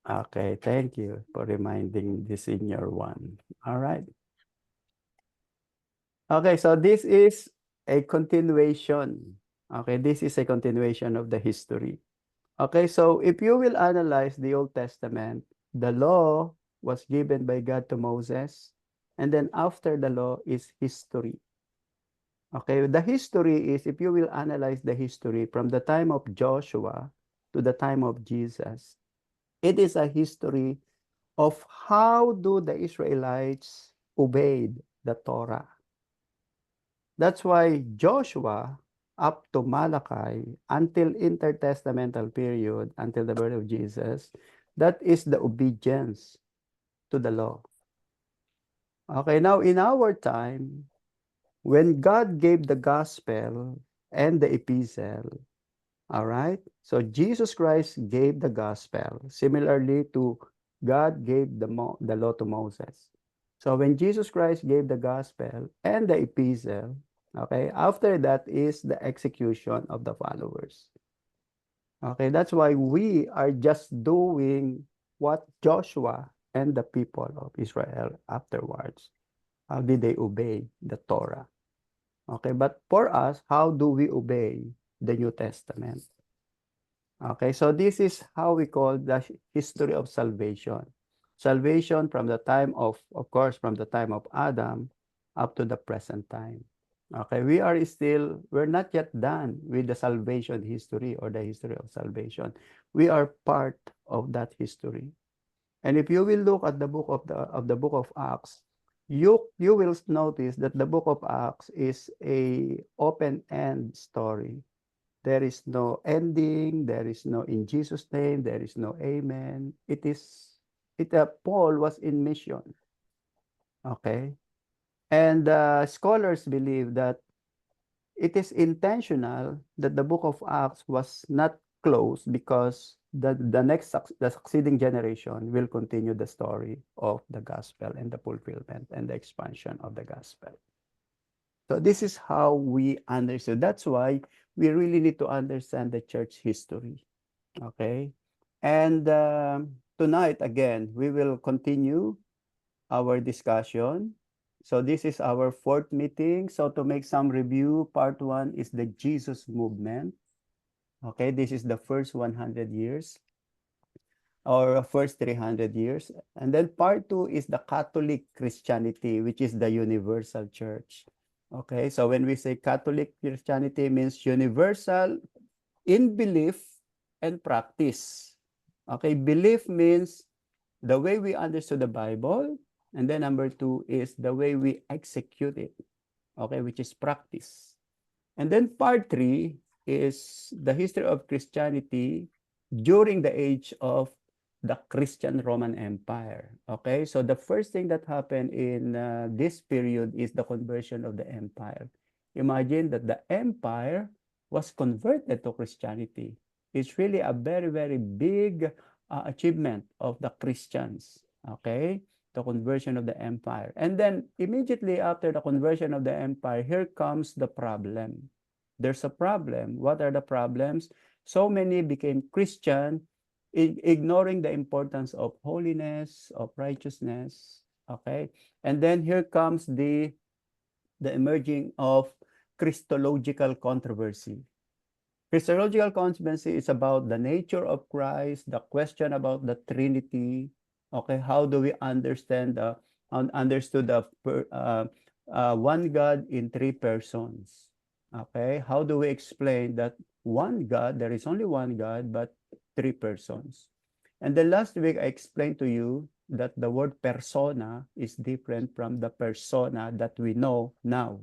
Okay, thank you for reminding the senior one. All right. Okay, so this is a continuation. Okay, this is a continuation of the history. Okay, so if you will analyze the Old Testament, the law was given by God to Moses, and then after the law is history. Okay, the history is, if you will analyze the history from the time of Joshua to the time of Jesus, it is a history of how do the Israelites obeyed the Torah. That's why Joshua up to Malachi until intertestamental period, until the birth of Jesus, that is the obedience to the law. Okay, now in our time, when God gave the gospel and the epistle, all right? So Jesus Christ gave the gospel, similarly to God gave the law to Moses. So when Jesus Christ gave the gospel and the epistle, okay, after that is the execution of the followers. Okay, that's why we are just doing what Joshua and the people of Israel afterwards. How did they obey the Torah? Okay, but for us, how do we obey the New Testament? Okay, so this is how we call the history of salvation. Salvation from the time of course, from the time of Adam up to the present time. Okay, we're not yet done with the salvation history or the history of salvation. We are part of that history. And if you will look at the book of Acts, you will notice that the book of Acts is a open-end story. There is no ending, there is no in Jesus' name, there is no amen. Paul was in mission. Okay. And scholars believe that it is intentional that the book of Acts was not closed because the succeeding generation will continue the story of the gospel and the fulfillment and the expansion of the gospel. So this is how we understand. That's why we really need to understand the church history. Okay. And tonight, again, we will continue our discussion. So this is our fourth meeting. So to make some review, part one is the Jesus movement. Okay, this is the first 100 years or first 300 years. And then part two is the Catholic Christianity, which is the universal church. Okay, so when we say Catholic Christianity means universal in belief and practice. Okay, belief means the way we understood the Bible, and then number two is the way we execute it, okay, which is practice. And then part three is the history of Christianity during the age of the Christian Roman Empire. Okay, so the first thing that happened in this period is the conversion of the empire. Imagine that the empire was converted to Christianity. It's really a very, very big achievement of the Christians. Okay, the conversion of the empire. And then immediately after the conversion of the empire, here comes the problem. There's a problem. What are the problems? So many became Christian, ignoring the importance of holiness, of righteousness. Okay. And then here comes the emerging of Christological controversy. Christological controversy is about the nature of Christ, the question about the Trinity. Okay, how do we understand understood the one God in three persons? Okay, how do we explain that one God, there is only one God, but three persons? And then last week I explained to you that the word persona is different from the persona that we know now.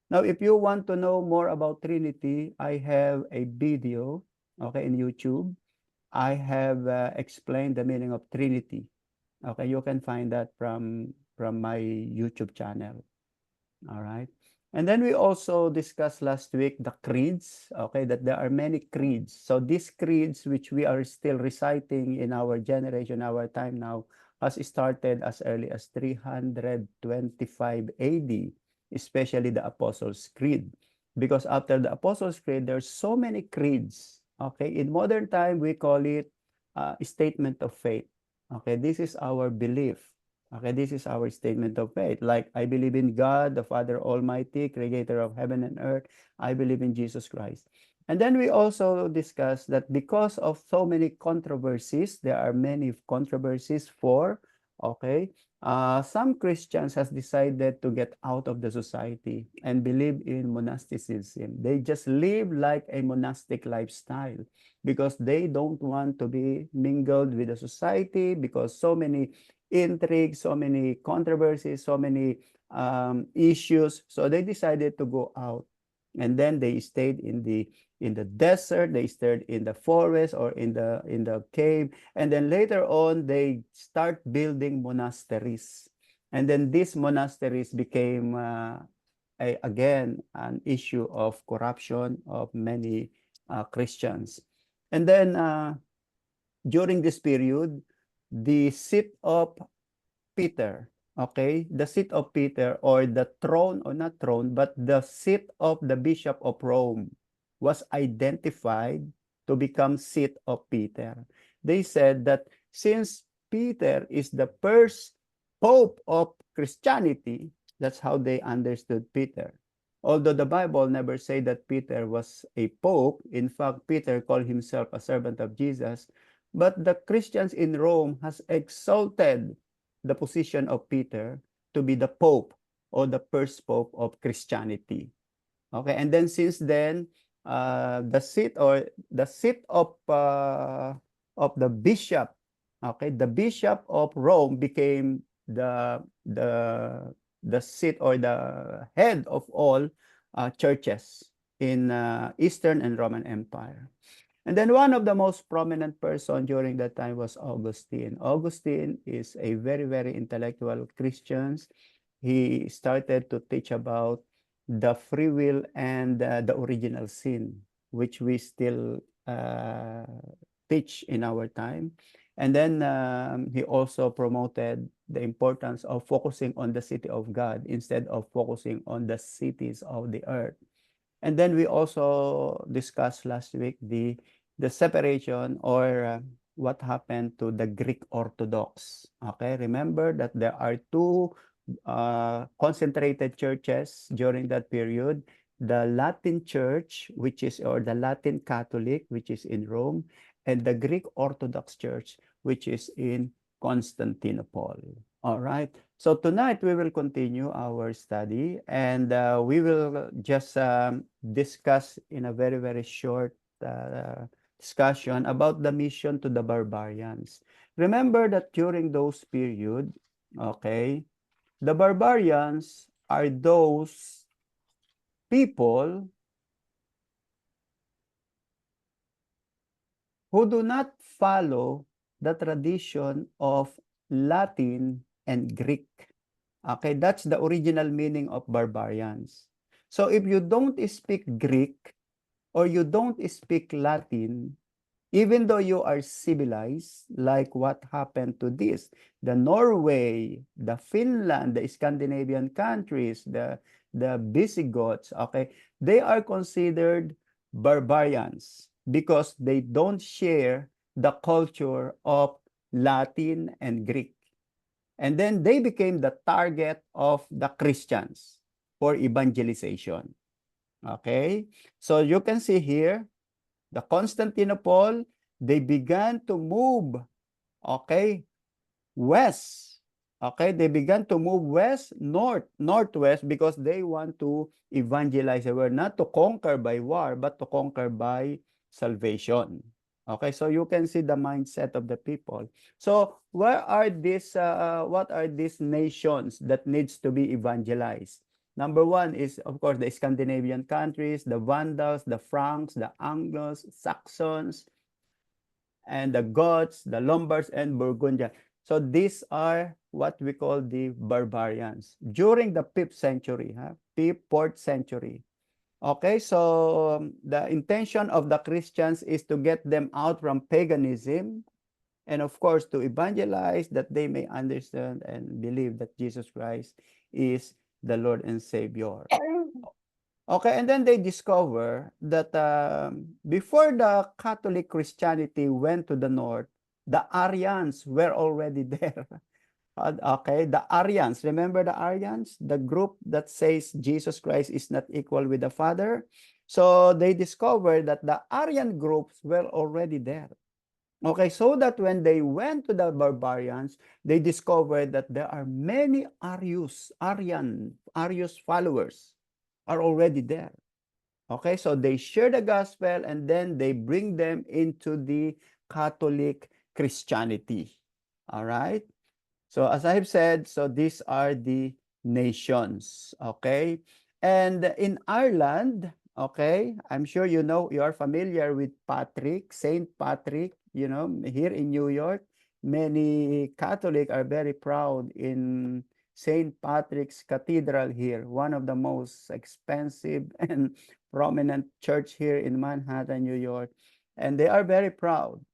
Now, if you want to know more about Trinity, I have a video, okay, in YouTube. I have explained the meaning of Trinity. Okay, you can find that from my YouTube channel. All right. And then we also discussed last week the creeds, okay, that there are many creeds. So these creeds, which we are still reciting in our generation, our time now, has started as early as 325 AD, especially the Apostles' Creed. Because after the Apostles' Creed, there's so many creeds. Okay, in modern time, we call it statement of faith. Okay, this is our belief. Okay, this is our statement of faith. Like, I believe in God, the Father Almighty, creator of heaven and earth. I believe in Jesus Christ. And then we also discussed that because of so many controversies, there are many controversies for, okay, some Christians has decided to get out of the society and believe in monasticism. They just live like a monastic lifestyle because they don't want to be mingled with the society, because so many intrigues, so many controversies, so many issues. So they decided to go out, and then they stayed in the desert, they stayed in the forest or in the cave, and then later on they start building monasteries, and then these monasteries became again an issue of corruption of many Christians. And then during this period, the seat of Peter, okay, the seat of Peter, or the throne, or not throne, but the seat of the Bishop of Rome was identified to become seat of Peter. They said that since Peter is the first pope of Christianity, that's how they understood Peter. Although the Bible never say that Peter was a pope, in fact, Peter called himself a servant of Jesus, but the Christians in Rome has exalted the position of Peter to be the Pope, or the first Pope of Christianity. Okay, and then since then, the seat of the bishop, okay, the Bishop of Rome became the seat, or the head of all churches in Eastern and Roman Empire. And then one of the most prominent person during that time was Augustine. Augustine is a very, very intellectual Christian. He started to teach about the free will and the original sin, which we still teach in our time. And then he also promoted the importance of focusing on the city of God instead of focusing on the cities of the earth. And then we also discussed last week the separation, or what happened to the Greek Orthodox. Okay, remember that there are two concentrated churches during that period: the Latin Church, which is, or the Latin Catholic, which is in Rome, and the Greek Orthodox Church, which is in Constantinople. All right. So tonight we will continue our study, and we will just discuss in a very, very short discussion about the mission to the barbarians. Remember that during those period, okay, the barbarians are those people who do not follow the tradition of Latin and Greek. Okay, that's the original meaning of barbarians. So if you don't speak Greek, or you don't speak Latin, even though you are civilized, like what happened to this, the Norway, the Finland, the Scandinavian countries, the Visigoths, okay, they are considered barbarians because they don't share the culture of Latin and Greek. And then they became the target of the Christians for evangelization. Okay, so you can see here, the Constantinople, they began to move, okay, west. Okay, they began to move west, northwest, because they want to evangelize the world, not to conquer by war, but to conquer by salvation. Okay, so you can see the mindset of the people. So where are these, what are these nations that needs to be evangelized? Number one is, of course, the Scandinavian countries, the Vandals, the Franks, the Anglos, Saxons, and the Goths, the Lombards, and Burgundia. So these are what we call the barbarians during the 5th century, 5th, 4th century. Okay, so the intention of the Christians is to get them out from paganism, and of course to evangelize, that they may understand and believe that Jesus Christ is the Lord and Savior. Okay, and then they discover that before the Catholic Christianity went to the north, The Arians were already there. Okay, the Arians, remember the Arians, the group that says Jesus Christ is not equal with the Father. So they discovered that the Arian groups were already there. Okay, so that when they went to the barbarians, they discovered that there are many Arius followers are already there. Okay, so they share the gospel and then they bring them into the Catholic Christianity. All right. So as I've said, so these are the nations, okay? And in Ireland, okay, I'm sure you know, you are familiar with Patrick, Saint Patrick, you know, here in New York, many Catholic are very proud in Saint Patrick's Cathedral here, one of the most expensive and prominent church here in Manhattan, New York. And they are very proud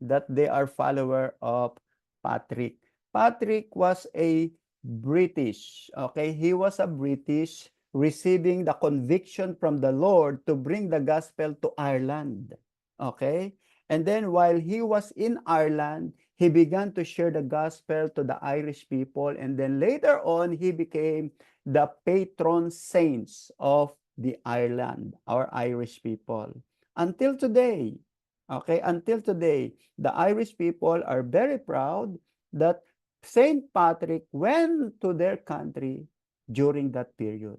that they are follower of Patrick. Patrick was a British, okay? He was a British receiving the conviction from the Lord to bring the gospel to Ireland, okay? And then while he was in Ireland, he began to share the gospel to the Irish people. And then later on, he became the patron saints of the Ireland, our Irish people. Until today, okay, until today, the Irish people are very proud that Saint Patrick went to their country during that period.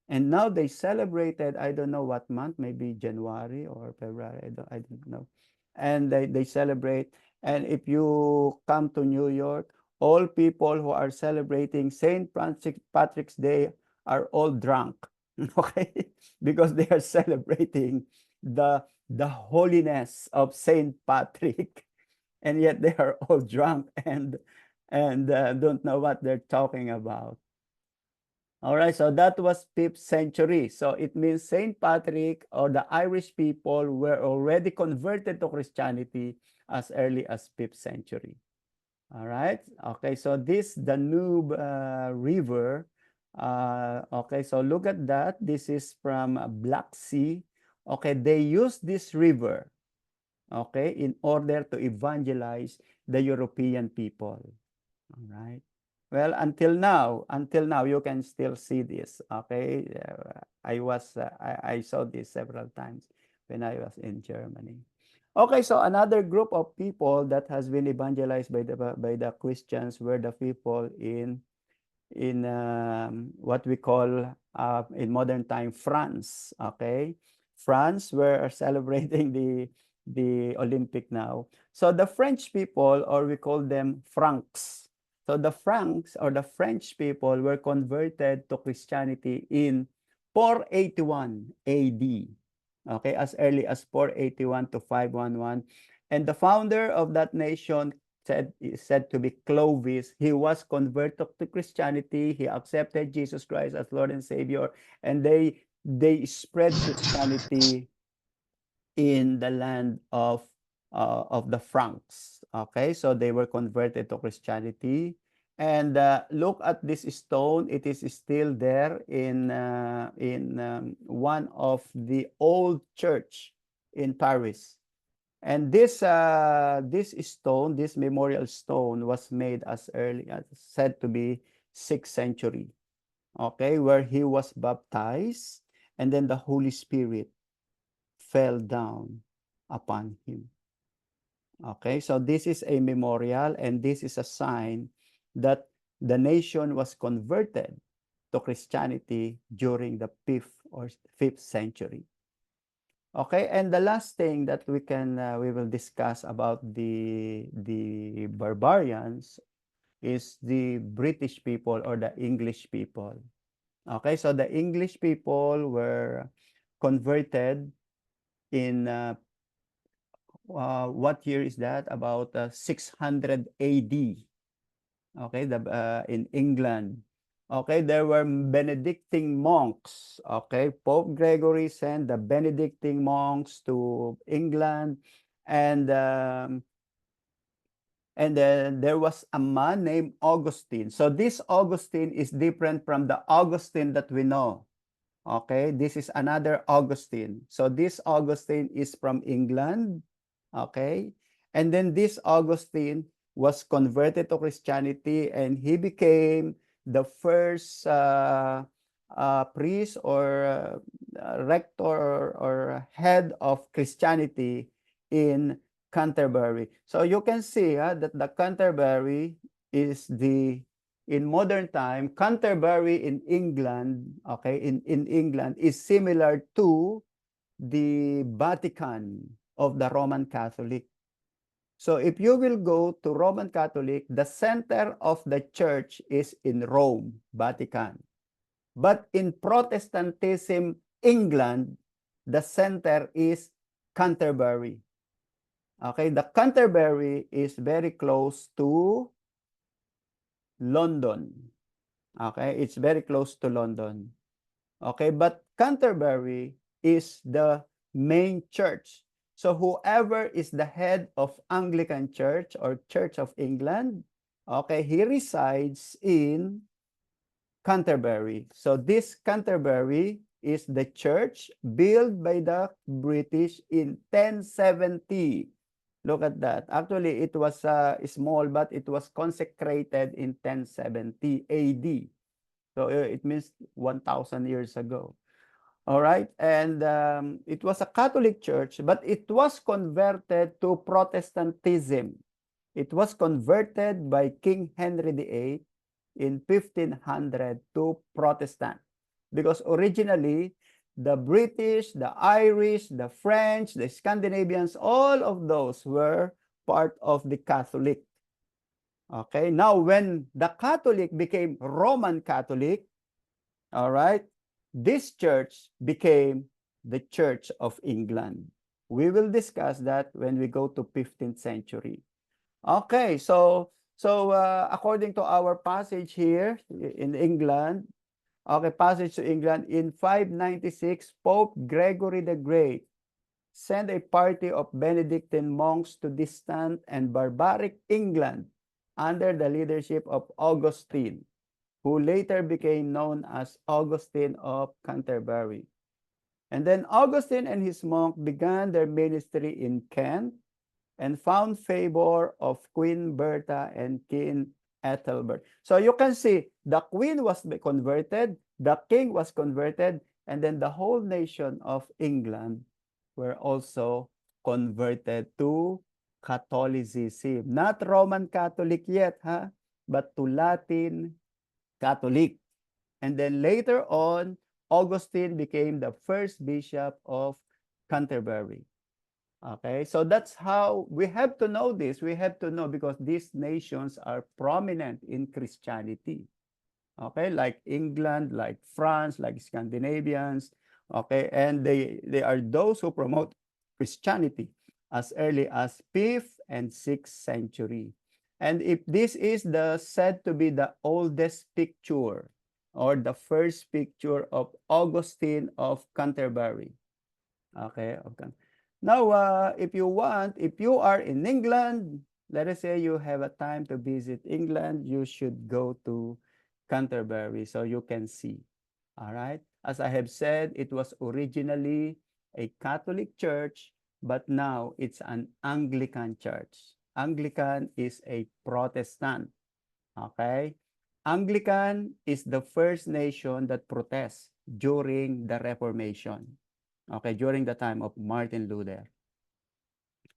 And now they celebrated, I don't know what month, maybe January or February, I don't know. And they celebrate. And if you come to New York, all people who are celebrating Saint Patrick's Day are all drunk, okay? Because they are celebrating the holiness of Saint Patrick, and yet they are all drunk and don't know what they're talking about. All right, so that was 5th century. So it means Saint Patrick or the Irish people were already converted to Christianity as early as 5th century. All right. Okay, so this Danube River. Okay, so look at that. This is from Black Sea. Okay, they use this river, okay, in order to evangelize the European people. All right. Well, until now, you can still see this. Okay, I saw this several times when I was in Germany. Okay, so another group of people that has been evangelized by the Christians were the people in what we call in modern time France. Okay, France were celebrating the Olympic now. So the French people, or we call them Franks. So the Franks or the French people were converted to Christianity in 481 AD. Okay, as early as 481 to 511. And the founder of that nation is said to be Clovis. He was converted to Christianity. He accepted Jesus Christ as Lord and Savior, and they spread Christianity in the land of the Franks. Okay, so they were converted to Christianity. And look at this stone; it is still there in one of the old church in Paris. And this stone, this memorial stone, was made as early as said to be 6th century. Okay, where he was baptized, and then the Holy Spirit fell down upon him. Okay, so this is a memorial, and this is a sign that the nation was converted to Christianity during the 5th century. Okay, and the last thing that we will discuss about the barbarians is the British people or the English people. Okay, so the English people were converted in what year is that? About 600 AD. Okay, in England. Okay, there were Benedictine monks. Okay, Pope Gregory sent the Benedictine monks to England, and then there was a man named Augustine. So this Augustine is different from the Augustine that we know. Okay, this is another Augustine. So this Augustine is from England. Okay, And then this Augustine was converted to Christianity, and he became the first priest or rector or head of Christianity in Canterbury. So you can see that the Canterbury is in modern time, Canterbury in England, okay, in England is similar to the Vatican of the Roman Catholic. So if you will go to Roman Catholic, the center of the church is in Rome, Vatican. But in Protestantism, England, the center is Canterbury. Okay, the Canterbury is very close to London. Okay, it's very close to London. Okay, but Canterbury is the main church. So whoever is the head of Anglican Church or Church of England, okay, he resides in Canterbury. So this Canterbury is the church built by the British in 1070. Look at that. Actually, it was small, but it was consecrated in 1070 AD. So it means 1,000 years ago. All right. And it was a Catholic church, but it was converted to Protestantism. It was converted by King Henry VIII in 1500 to Protestant. Because originally, the British, the Irish, the French, the Scandinavians, all of those were part of the Catholic. Okay, now when the Catholic became Roman Catholic, all right, this church became the Church of England. We will discuss that when we go to 15th century. Okay, so according to our passage here in England, okay, passage to England, in 596, Pope Gregory the Great sent a party of Benedictine monks to distant and barbaric England under the leadership of Augustine, who later became known as Augustine of Canterbury. And then Augustine and his monk began their ministry in Kent and found favor of Queen Bertha and King Ethelbert. So you can see the queen was converted, the king was converted, and then the whole nation of England were also converted to Catholicism. Not Roman Catholic yet, but to Latin Catholic. And then later on, Augustine became the first bishop of Canterbury. Okay, so that's how we have to know this. We have to know because these nations are prominent in Christianity. Okay, like England, like France, like Scandinavians. Okay, and they are those who promote Christianity as early as 5th and 6th century. And if this is said to be the oldest picture or the first picture of Augustine of Canterbury. Okay, now, if you are in England, let us say you have a time to visit England, you should go to Canterbury so you can see. All right. As I have said, it was originally a Catholic church, but now it's an Anglican church. Anglican is a Protestant. Okay. Anglican is the first nation that protests during the Reformation. Okay, during the time of Martin Luther.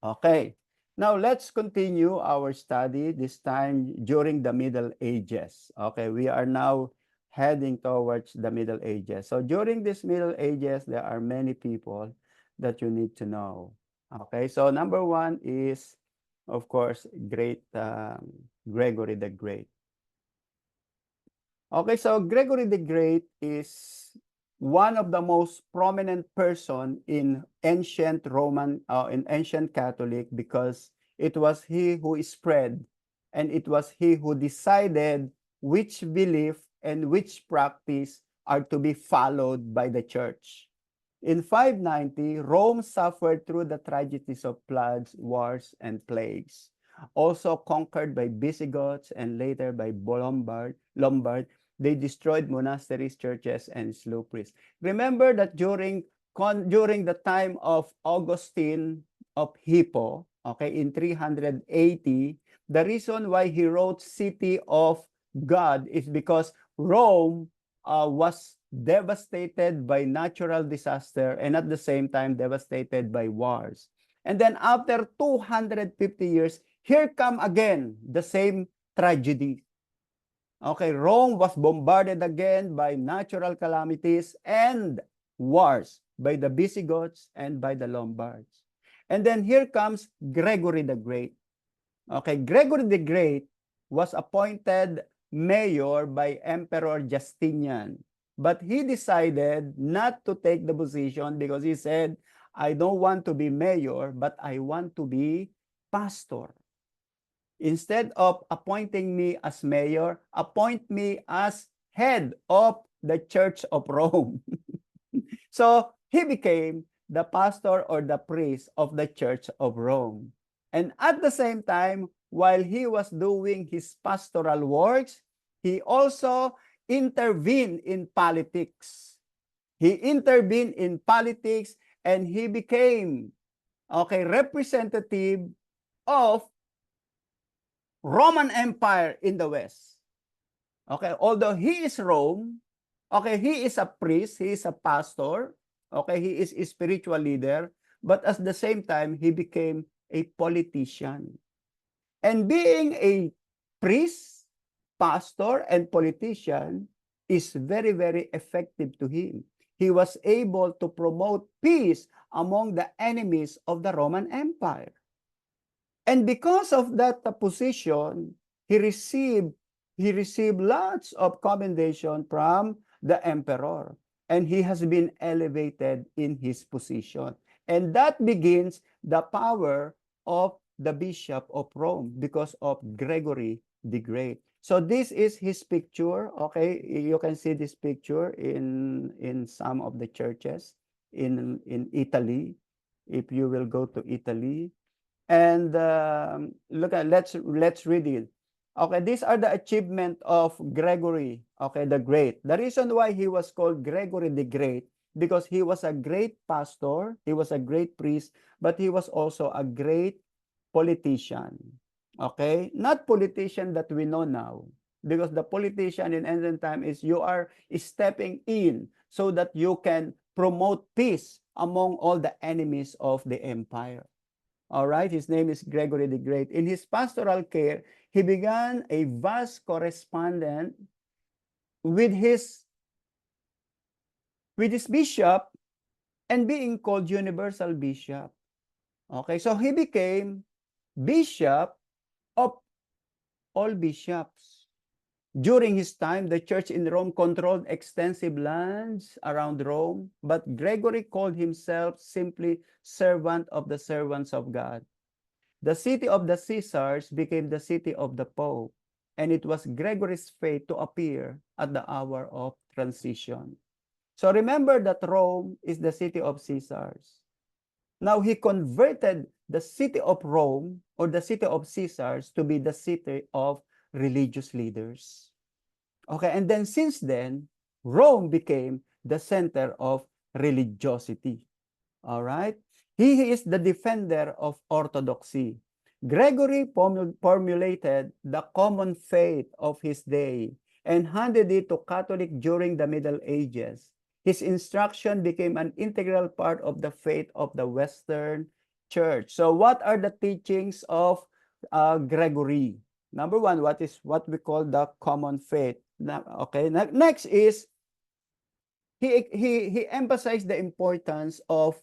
Okay, now let's continue our study, this time during the Middle Ages. Okay, we are now heading towards the Middle Ages. So during this Middle Ages, there are many people that you need to know. Okay, so number one is, of course, Gregory the Great. Okay, so Gregory the Great is one of the most prominent person in ancient Catholic because it was he who spread and it was he who decided which belief and which practice are to be followed by the church. In 590, Rome suffered through the tragedies of floods, wars, and plagues, also conquered by Visigoths and later by Lombard. They destroyed monasteries, churches, and slew priests. Remember that during the time of Augustine of Hippo, okay, in 380. The reason why he wrote City of God is because Rome was devastated by natural disaster and at the same time devastated by wars. And then after 250 years, here come again the same tragedy. Okay, Rome was bombarded again by natural calamities and wars by the Visigoths and by the Lombards. And then here comes Gregory the Great. Okay, Gregory the Great was appointed mayor by Emperor Justinian. But he decided not to take the position because he said, I don't want to be mayor, but I want to be pastor. Instead of appointing me as mayor, appoint me as head of the Church of Rome. So he became the pastor or the priest of the Church of Rome. And at the same time, while he was doing his pastoral works, he also intervened in politics. He intervened in politics and he became, okay, representative of Roman Empire in the West. Okay, although he is Rome, okay, he is a priest, he is a pastor, okay, he is a spiritual leader, but at the same time, he became a politician. And being a priest, pastor, and politician is very, very effective to him. He was able to promote peace among the enemies of the Roman Empire. And because of that position, he received lots of commendation from the emperor. And he has been elevated in his position. And that begins the power of the Bishop of Rome because of Gregory the Great. So this is his picture. Okay, you can see this picture in some of the churches in Italy. If you will go to Italy, and look at let's read it. Okay, these are the achievement of Gregory, okay, the Great. The reason why he was called Gregory the Great because he was a great pastor, he was a great priest, but he was also a great politician. Okay, not politician that we know now, because the politician in ancient time is you are stepping in so that you can promote peace among all the enemies of the empire. All right, his name is Gregory the Great. In his pastoral care, he began a vast correspondence with his bishop and being called universal bishop. Okay, so he became bishop of all bishops. During his time, the church in Rome controlled extensive lands around Rome, but Gregory called himself simply servant of the servants of God. The city of the Caesars became the city of the Pope, and it was Gregory's fate to appear at the hour of transition. So remember that Rome is the city of Caesars. Now he converted the city of Rome or the city of Caesars to be the city of religious leaders. Okay, and then since then, Rome became the center of religiosity. All right? He is the defender of orthodoxy. Gregory formulated the common faith of his day and handed it to Catholic during the Middle Ages. His instruction became an integral part of the faith of the Western Church. So what are the teachings of Gregory? Number one, what we call the common faith. Okay, next is he emphasized the importance of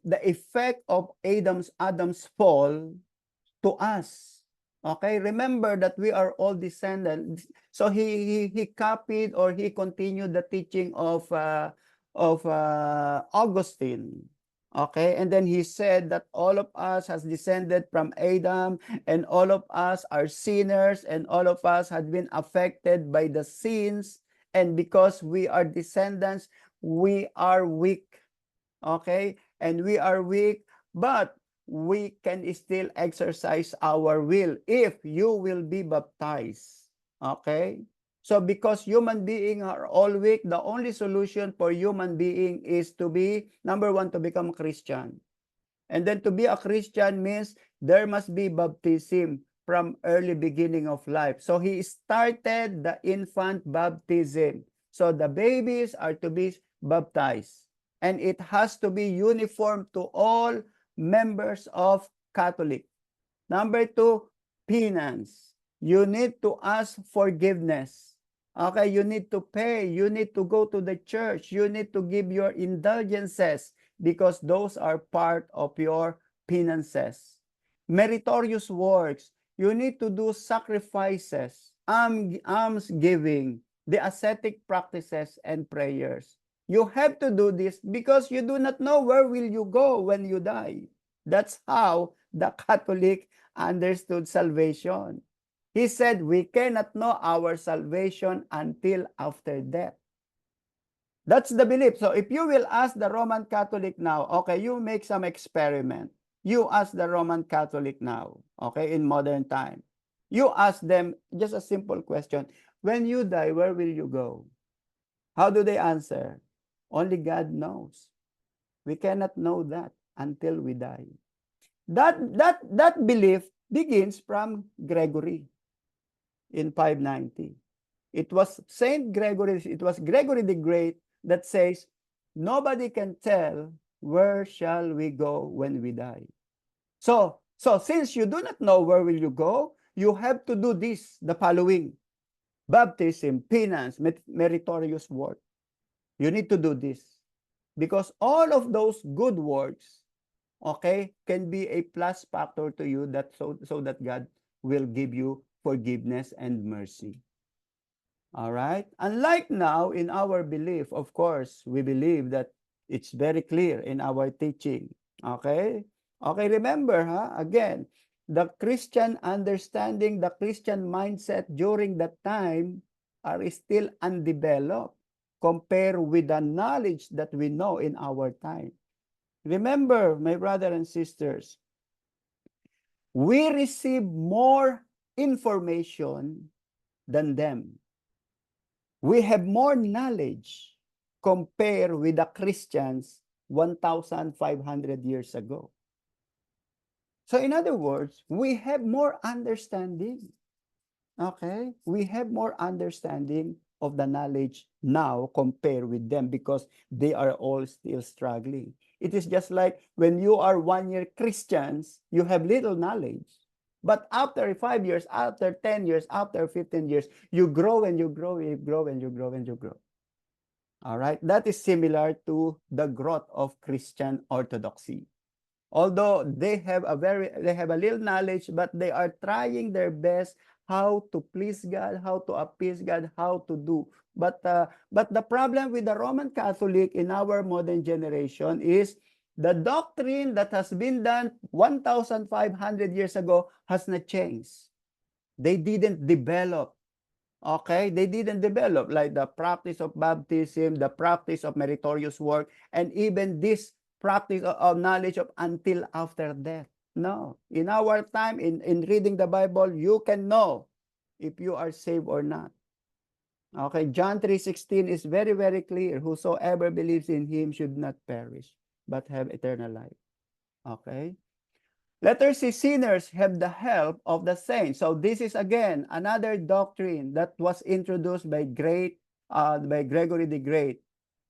the effect of Adam's fall to us. Okay, remember that we are all descendants. So he copied or he continued the teaching of Augustine. Okay, and then he said that all of us has descended from Adam, and all of us are sinners, and all of us had been affected by the sins, and because we are descendants, we are weak. Okay, and we are weak, but we can still exercise our will if you will be baptized. Okay, so because human beings are all weak, the only solution for human being is to be, number one, to become Christian. And then to be a Christian means there must be baptism from early beginning of life. So he started the infant baptism. So the babies are to be baptized. And it has to be uniform to all members of Catholic. Number two, penance. You need to ask forgiveness. Okay, you need to pay. You need to go to the church. You need to give your indulgences because those are part of your penances. Meritorious works. You need to do sacrifices, alms giving, the ascetic practices and prayers. You have to do this because you do not know where will you go when you die. That's how the Catholic understood salvation. He said we cannot know our salvation until after death. That's the belief. So if you will ask the Roman Catholic now, okay, you make some experiment. You ask the Roman Catholic now, okay, in modern time. You ask them just a simple question. When you die, where will you go? How do they answer? Only God knows. We cannot know that until we die. That belief begins from Gregory in 590. It was Saint Gregory, it was Gregory the Great that says, nobody can tell where shall we go when we die. So since you do not know where will you go, you have to do this, the following: baptism, penance, meritorious work. You need to do this because all of those good works, okay, can be a plus factor to you that so that God will give you forgiveness and mercy. All right. Unlike now in our belief, of course, we believe that it's very clear in our teaching. Okay. Okay. Remember, again, the Christian understanding, the Christian mindset during that time are still undeveloped compared with the knowledge that we know in our time. Remember, my brothers and sisters, we receive more information than them. We have more knowledge compared with the Christians 1,500 years ago. So in other words, we have more understanding. Okay? We have more understanding of the knowledge now compared with them because they are all still struggling. It is just like when you are 1-year Christians, you have little knowledge. But after 5 years, after 10 years, after 15 years, you grow and you grow, you grow and you grow and you grow. All right? That is similar to the growth of Christian orthodoxy. Although they have a little knowledge, but they are trying their best how to please God, how to appease God, how to do. But the problem with the Roman Catholic in our modern generation is the doctrine that has been done 1,500 years ago has not changed. They didn't develop. Okay, they didn't develop like the practice of baptism, the practice of meritorious work, and even this practice of knowledge of until after death. No, in our time, in reading the Bible, you can know if you are saved or not. Okay, John 3:16 is very, very clear. Whosoever believes in him should not perish, but have eternal life. Okay. Letter C, sinners have the help of the saints. So this is again another doctrine that was introduced by Gregory the Great.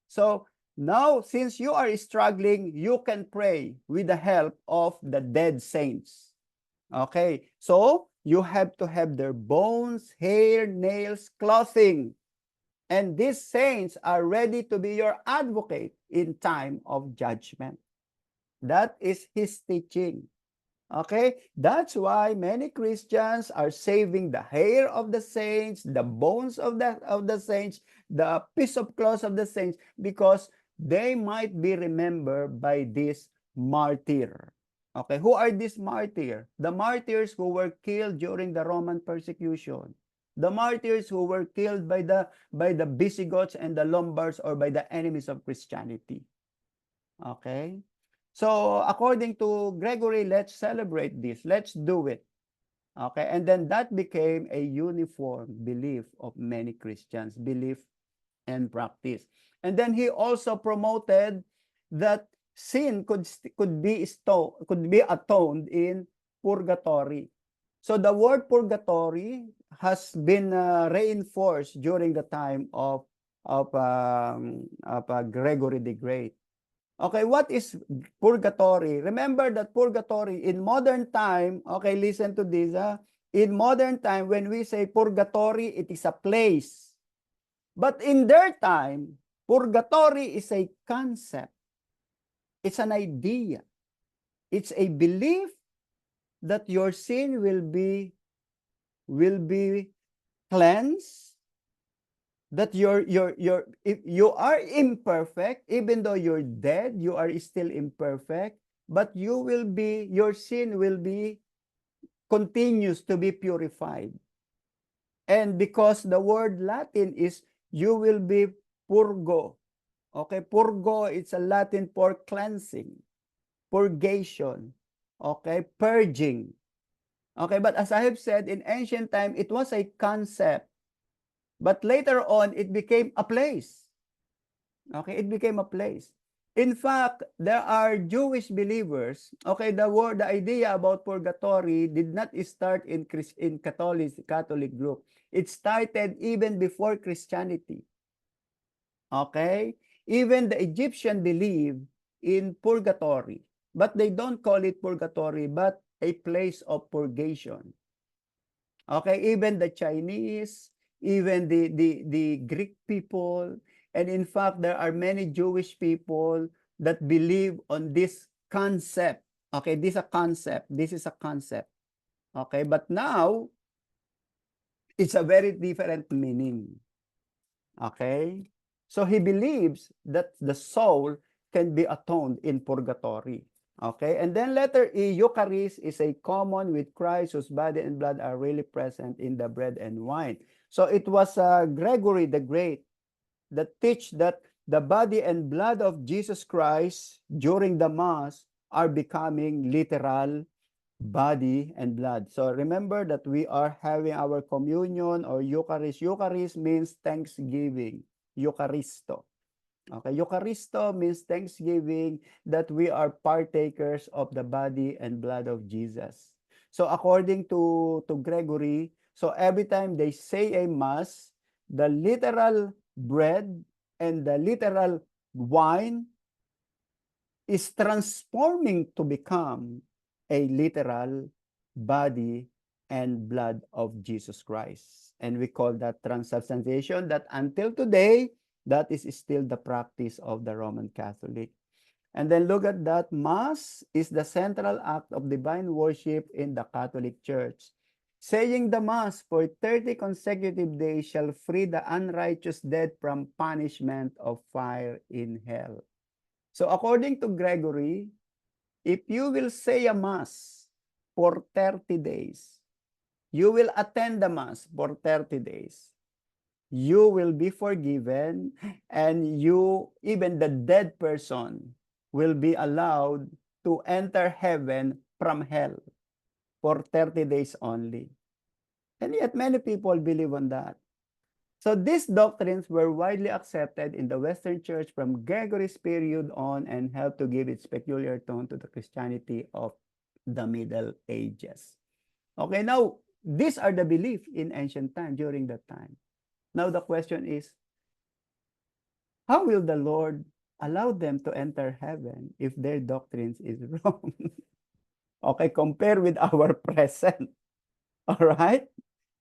So now, since you are struggling, you can pray with the help of the dead saints. Okay, so you have to have their bones, hair, nails, clothing. And these saints are ready to be your advocate in time of judgment. That is his teaching. Okay, that's why many Christians are saving the hair of the saints, the bones of the saints, the piece of cloth of the saints, because they might be remembered by this martyr. Okay, who are these martyrs? The martyrs who were killed during the Roman persecution. The martyrs who were killed by the Visigoths and the Lombards or by the enemies of Christianity. Okay? So according to Gregory, let's celebrate this. Let's do it. Okay, and then that became a uniform belief of many Christians, belief and practice. And then he also promoted that sin could be atoned in purgatory. So the word purgatory has been reinforced during the time of Gregory the Great. Okay, what is purgatory? Remember that purgatory in modern time, okay, listen to this. In modern time, when we say purgatory, it is a place. But in their time, purgatory is a concept. It's an idea. It's a belief that your sin will be cleansed, that if you are imperfect, even though you're dead, you are still imperfect, but your sin will be continues to be purified. And because the word Latin is, you will be purgo. Okay, purgo, it's a Latin for cleansing, purgation, okay, purging. Okay, but as I have said, in ancient time, it was a concept. But later on, it became a place. Okay, it became a place. In fact, there are Jewish believers. Okay, the idea about purgatory did not start in Catholic group. It started even before Christianity. Okay, even the Egyptian believed in purgatory, but they don't call it purgatory, but a place of purgation. Okay, even the Chinese, even the Greek people, and in fact, there are many Jewish people that believe on this concept. Okay, this is a concept. This is a concept. Okay, but now, it's a very different meaning. Okay, so he believes that the soul can be atoned in purgatory. Okay, and then letter E, Eucharist is a common with Christ whose body and blood are really present in the bread and wine. So it was Gregory the Great that teach that the body and blood of Jesus Christ during the Mass are becoming literal body and blood. So remember that we are having our communion or Eucharist. Eucharist means thanksgiving. Eucharisto. Okay, Eucharisto means thanksgiving that we are partakers of the body and blood of Jesus. So according to Gregory, so every time they say a mass, the literal bread and the literal wine is transforming to become a literal body and blood of Jesus Christ. And we call that transubstantiation, that until today, that is still the practice of the Roman Catholic. And then look at that. Mass is the central act of divine worship in the Catholic Church. Saying the Mass for 30 consecutive days shall free the unrighteous dead from punishment of fire in hell. So according to Gregory, if you will say a Mass for 30 days, you will attend the Mass for 30 days, you will be forgiven, and even the dead person, will be allowed to enter heaven from hell for 30 days only. And yet many people believe on that. So these doctrines were widely accepted in the Western Church from Gregory's period on and helped to give its peculiar tone to the Christianity of the Middle Ages. Okay, now, these are the beliefs in ancient time, during that time. Now the question is, how will the Lord allow them to enter heaven if their doctrines is wrong? Okay, compare with our present. All right?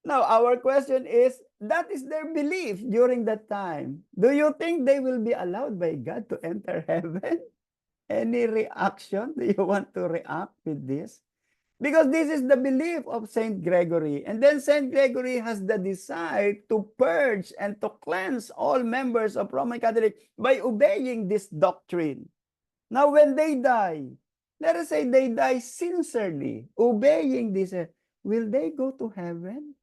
Now, our question is, that is their belief during that time. Do you think they will be allowed by God to enter heaven? Any reaction? Do you want to react with this? Because this is the belief of Saint Gregory. And then Saint Gregory has the desire to purge and to cleanse all members of Roman Catholic by obeying this doctrine. Now, when they die, let us say they die sincerely, obeying this, will they go to heaven?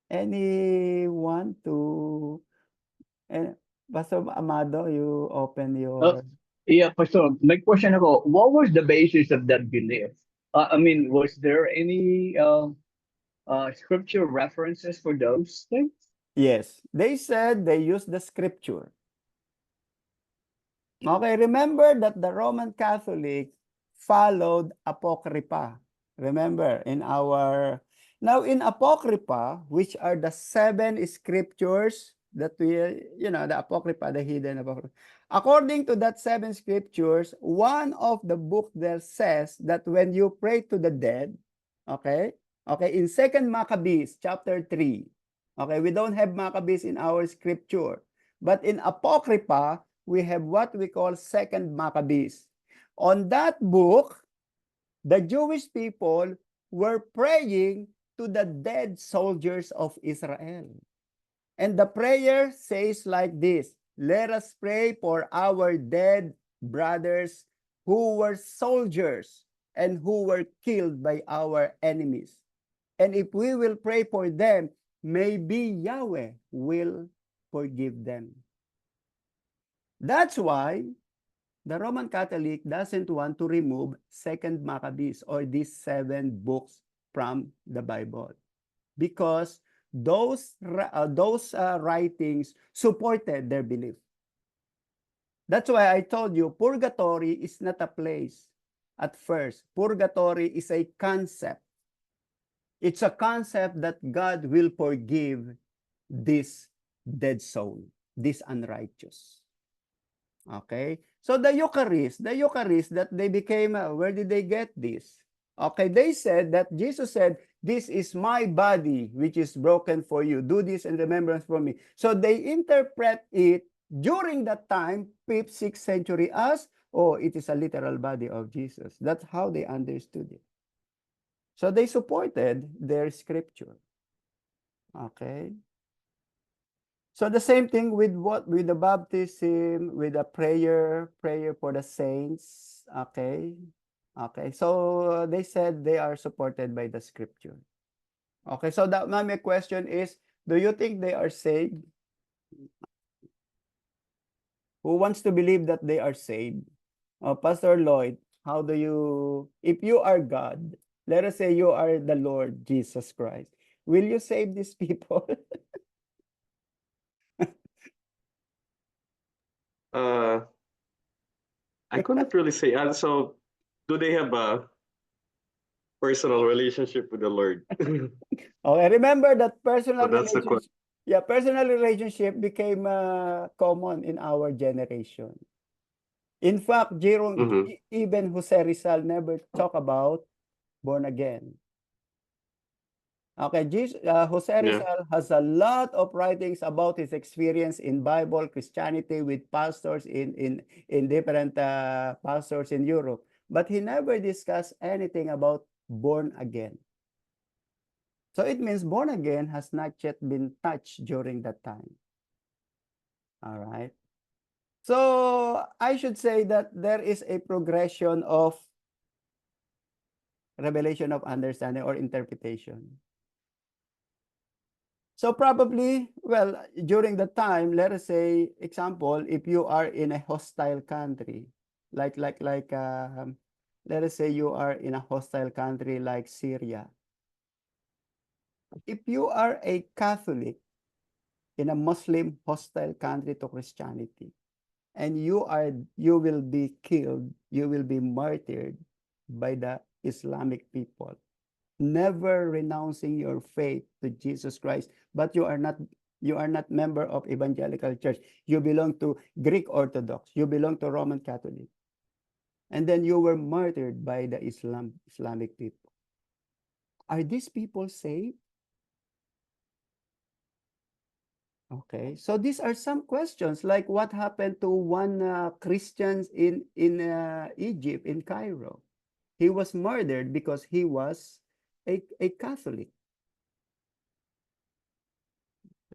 Anyone to... Pastor Amado, you open your... Yeah, Pastor, my question about what was the basis of that belief? I mean, was there any scripture references for those things? Yes, they said they used the scripture. Okay, remember that the Roman Catholic followed Apocrypha. Remember, now in Apocrypha, which are the 7 scriptures that we, the Apocrypha, the hidden Apocrypha. According to that 7 scriptures, one of the book there says that when you pray to the dead, okay, in 2nd Maccabees, chapter 3, okay, we don't have Maccabees in our scripture, but in Apocrypha, we have what we call 2nd Maccabees. On that book, the Jewish people were praying to the dead soldiers of Israel. And the prayer says like this: let us pray for our dead brothers who were soldiers and who were killed by our enemies. And if we will pray for them, maybe Yahweh will forgive them. That's why the Roman Catholic doesn't want to remove 2nd Maccabees or these 7 books from the Bible, because those writings supported their belief. That's why I told you purgatory is not a place at first. Purgatory is a concept. It's a concept that God will forgive this dead soul, this unrighteous. Okay, so the Eucharist that they became, where did they get this? Okay, they said that Jesus said, this is my body which is broken for you. Do this in remembrance for me. So they interpret it during that time, 5th, 6th century, as, oh, it is a literal body of Jesus. That's how they understood it. So they supported their scripture. Okay. So the same thing with the baptism, with the prayer for the saints. Okay. Okay. So they said they are supported by the scripture. Okay. So that my question is, do you think they are saved? Who wants to believe that they are saved? Pastor Lloyd, how do you, if you are God, let us say you are the Lord Jesus Christ, will you save these people? I couldn't really say. Also, do they have a personal relationship with the Lord? Okay, remember that So that's the question. personal relationship became common in our generation. In fact, Mhm. even Jose Rizal never talk about born again. Okay, Jose Yeah. Rizal has a lot of writings about his experience in Bible, Christianity with pastors in different pastors in Europe, but he never discussed anything about born again. So it means born again has not yet been touched during that time. All right. So I should say that there is a progression of revelation of understanding or interpretation. So probably, well, during the time, let us say, example, if you are in a hostile country, like let us say you are in a hostile country like Syria. If you are a Catholic in a Muslim hostile country to Christianity, and you will be killed, you will be martyred by the Islamic people, never renouncing your faith to Jesus Christ, but you are not member of evangelical church, you belong to Greek Orthodox, you belong to Roman Catholic, and then you were martyred by the Islamic people. Are these people saved? Okay, so these are some questions, like what happened to one Christian in Egypt, in Cairo. He was murdered because he was a Catholic.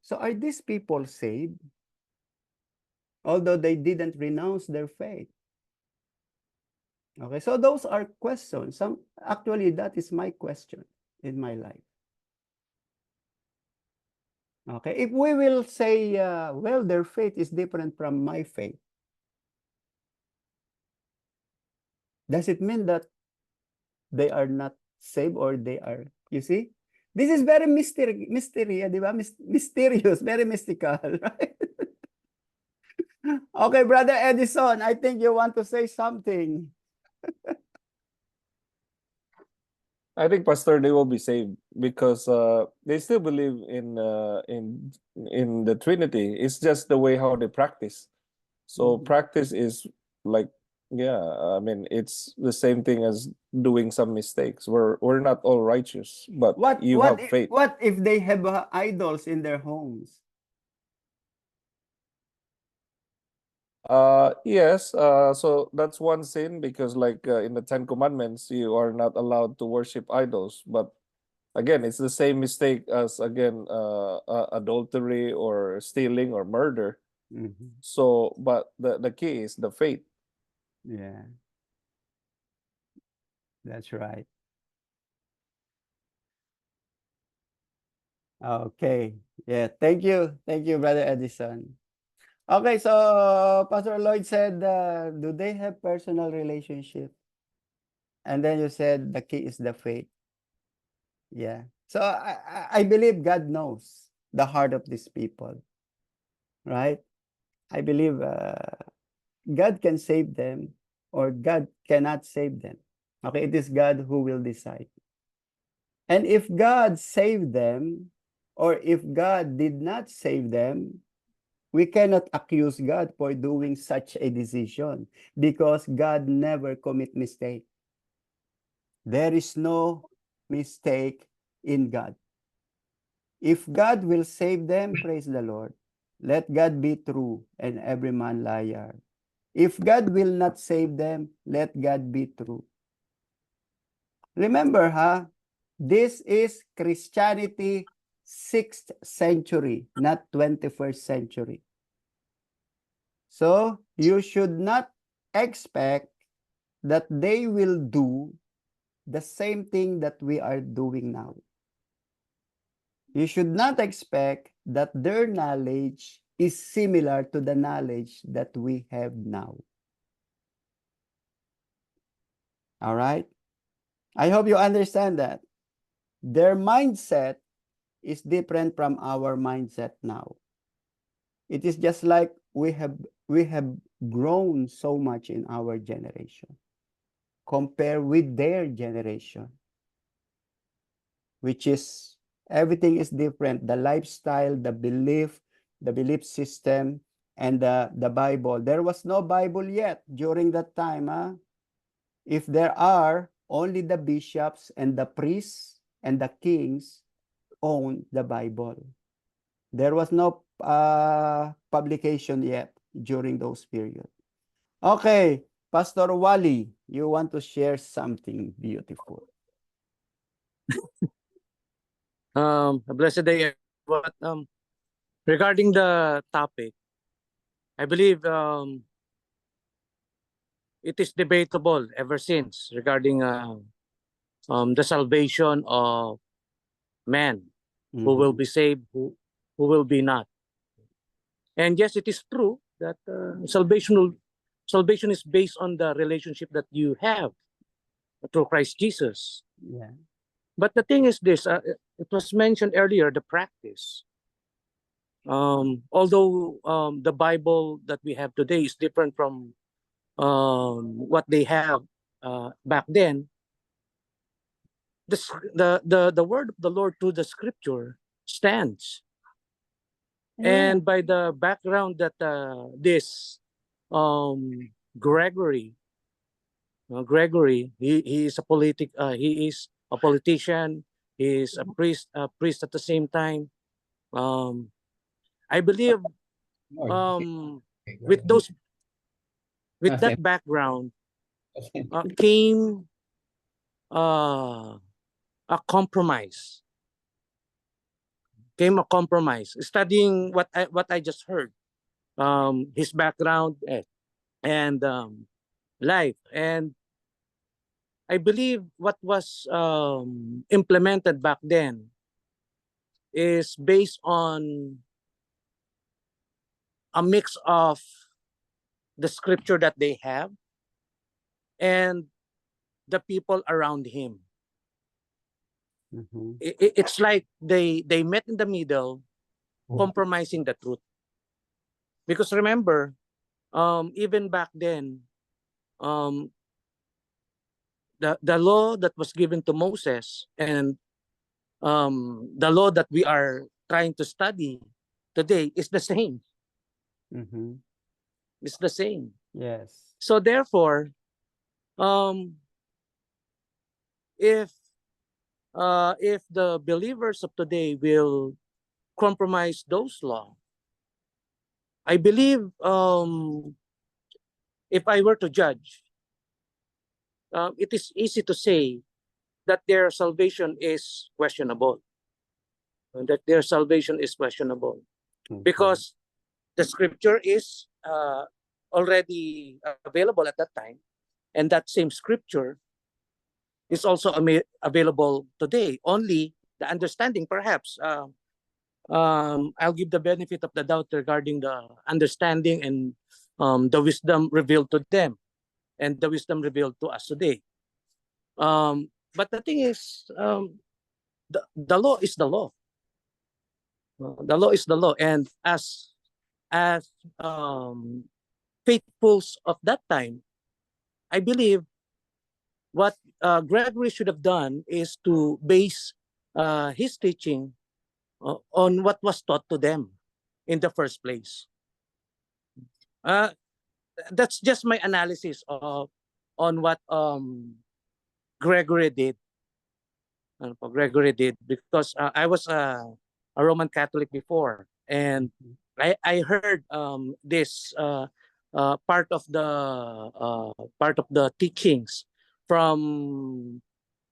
So are these people saved? Although they didn't renounce their faith. Okay, so those are questions. Actually, that is my question in my life. Okay, if we will say, well, their faith is different from my faith, does it mean that they are not saved or they are, you see? This is very mysterious, very mystical, right? Okay, Brother Edison, I think you want to say something. I think Pastor, they will be saved because they still believe in the Trinity. It's just the way how they practice. So Mhm. practice is like, yeah, I mean, it's the same thing as doing some mistakes. We're not all righteous, but you have faith. What if they have idols in their homes? Yes, so that's one sin because like in the Ten Commandments, you are not allowed to worship idols. But again, it's the same mistake as again adultery or stealing or murder. Mhm. So, but the key is the faith. Yeah, that's right. Okay. Yeah, thank you. Thank you, Brother Edison. Okay, so Pastor Lloyd said, do they have personal relationship? And then you said the key is the faith. Yeah. So I believe God knows the heart of these people, right? I believe God can save them or God cannot save them. Okay, it is God who will decide. And if God saved them or if God did not save them, we cannot accuse God for doing such a decision because God never commit mistake. There is no mistake in God. If God will save them, praise the Lord. Let God be true and every man liar. If God will not save them, let God be true. Remember, this is Christianity 6th century, not 21st century. So you should not expect that they will do the same thing that we are doing now. You should not expect that their knowledge is similar to the knowledge that we have now. All right? I hope you understand that. Their mindset is different from our mindset now. It is just like we have grown so much in our generation compared with their generation, which is everything is different. The lifestyle, the belief system, and the Bible. There was no Bible yet during that time. If there are, only the bishops and the priests and the kings own the Bible. There was no publication yet during those periods. Okay, Pastor Wally, you want to share something beautiful. A blessed day. But regarding the topic, I believe it is debatable ever since regarding the salvation of man, who will be saved, who will be not. And yes, it is true that salvation is based on the relationship that you have through Christ Jesus. Yeah. But the thing is this, it was mentioned earlier, the practice. Although the Bible that we have today is different from what they have back then, the word of the Lord through the scripture stands. Yeah. And by the background that this Gregory, he is a politician, he is a priest at the same time. I believe with that background came a compromise. Studying what I just heard, his background and life, and I believe what was implemented back then is based on a mix of the scripture that they have and the people around him. It's like they met in the middle, compromising the truth. Because remember, even back then, the law that was given to Moses and the law that we are trying to study today is the same. Mm-hmm. It's the same. Yes. So therefore, if the believers of today will compromise those laws, I believe if I were to judge, it is easy to say that their salvation is questionable. That their salvation is questionable Okay. because the scripture is already available at that time, and that same scripture is also available today. Only the understanding, perhaps, I'll give the benefit of the doubt regarding the understanding and the wisdom revealed to them and the wisdom revealed to us today. But the thing is, the law is the law. The law is the law, and as faithfuls of that time, I believe what Gregory should have done is to base his teaching on what was taught to them in the first place. That's just my analysis on what Gregory did. Gregory did, because I was a Roman Catholic before, and I heard this part of the teachings from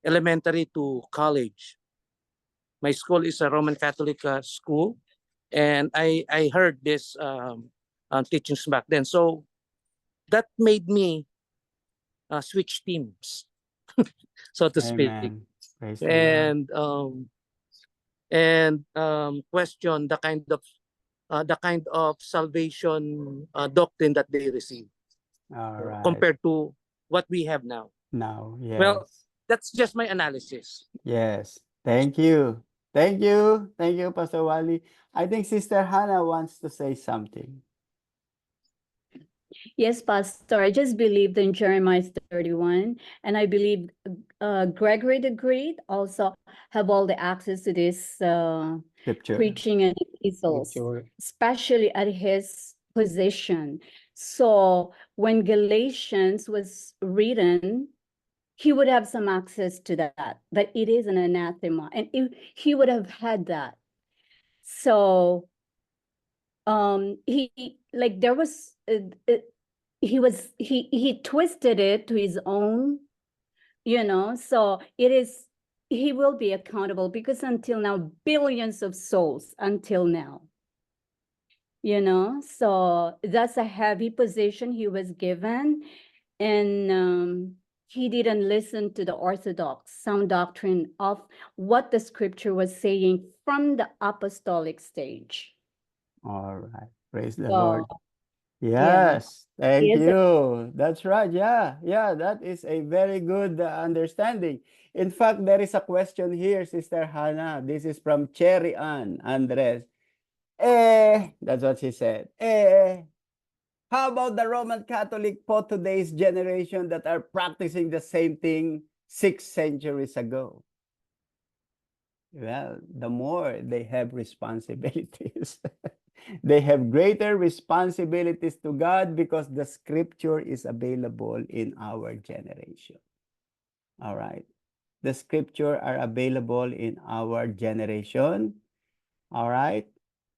elementary to college. My school is a Roman Catholic school, and I heard this teachings back then. So that made me switch teams, so to speak, Amen. Praise the Lord. and question the kind of salvation doctrine that they receive All right. compared to what we have now. Now, Well, yes. that's just my analysis. Yes. Thank you. Thank you. Thank you, Pastor Wally. I think Sister Hannah wants to say something. Yes, Pastor, I just believed in Jeremiah 31, and I believe Gregory the Great also have all the access to this Scripture. preaching and epistles, Scripture. especially at his position. So when Galatians was written, he would have some access to that, but it is an anathema, and he would have had that. So he like there was he twisted it to his own, so he will be accountable, because until now, billions of souls until now, so that's a heavy position he was given. And he didn't listen to the orthodox sound doctrine of what the scripture was saying from the apostolic stage. All right. Praise the So, Lord. yeah. Yes. Thank Yes. you. That's right. Yeah. Yeah. That is a very good understanding. In fact, there is a question here, Sister Hannah. This is from Cherry Ann Andres. That's what she said. How about the Roman Catholic for today's generation that are practicing the same thing 6 centuries ago? Well, the more they have responsibilities. They have greater responsibilities to God because the scripture is available in our generation. All right. The scripture are available in our generation. All right.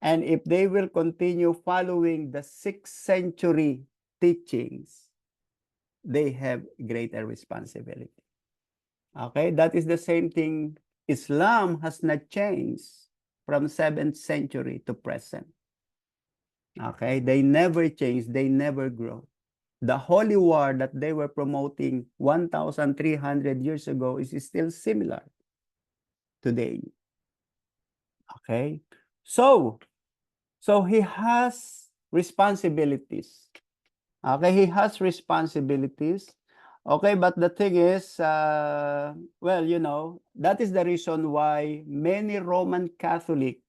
And if they will continue following the 6th century teachings, they have greater responsibility. Okay. That is the same thing. Islam has not changed from 7th century to present. Okay, they never change, they never grow. The holy war that they were promoting 1,300 years ago is still similar today. Okay, so he has responsibilities. Okay, he has responsibilities. Okay, but the thing is, well, that is the reason why many Roman Catholic,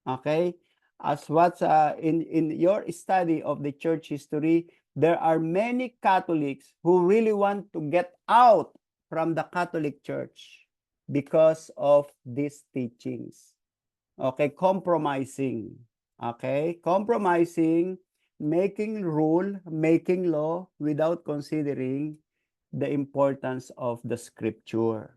okay, as what's in your study of the church history, there are many Catholics who really want to get out from the Catholic Church because of these teachings. Okay, compromising. Okay, compromising, making rule, making law without considering the importance of the scripture.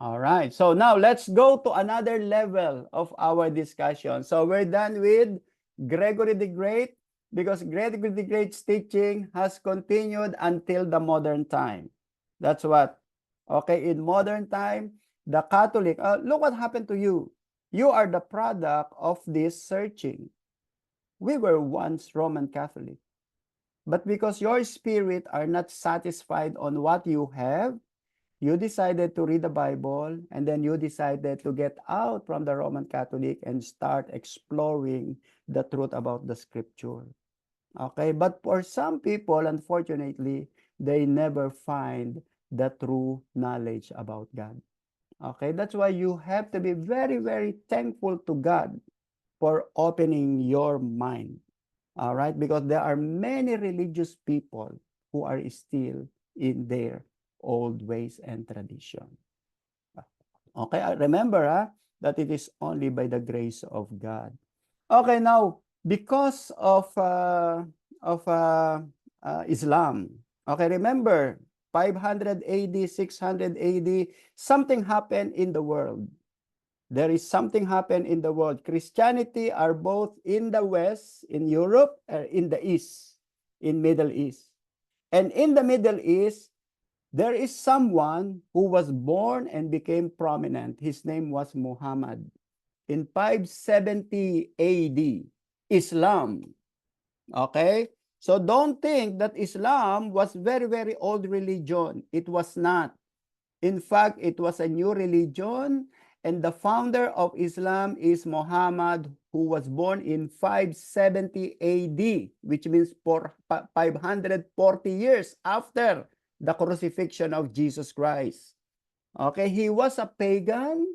All right, so now let's go to another level of our discussion. So we're done with Gregory the Great, because Gregory the Great's teaching has continued until the modern time. That's what, okay, in modern time, the Catholic, look what happened to you. You are the product of this searching. We were once Roman Catholic, but because your spirit are not satisfied on what you have, you decided to read the Bible, and then you decided to get out from the Roman Catholic and start exploring the truth about the scripture. Okay, but for some people, unfortunately, they never find the true knowledge about God. Okay, that's why you have to be very, very thankful to God for opening your mind. All right, because there are many religious people who are still in their old ways and tradition. Okay, remember that it is only by the grace of God. Okay, now because of Islam, okay, remember 500 AD, 600 AD, something happened in the world. There is something happened in the world. Christianity are both in the West, in Europe, in the East, in Middle East. And in the Middle East, there is someone who was born and became prominent. His name was Muhammad. In 570 AD, Islam. Okay? So don't think that Islam was very, very old religion. It was not. In fact, it was a new religion, and the founder of Islam is Muhammad, who was born in 570 AD, which means 540 years after the crucifixion of Jesus Christ. Okay, he was a pagan,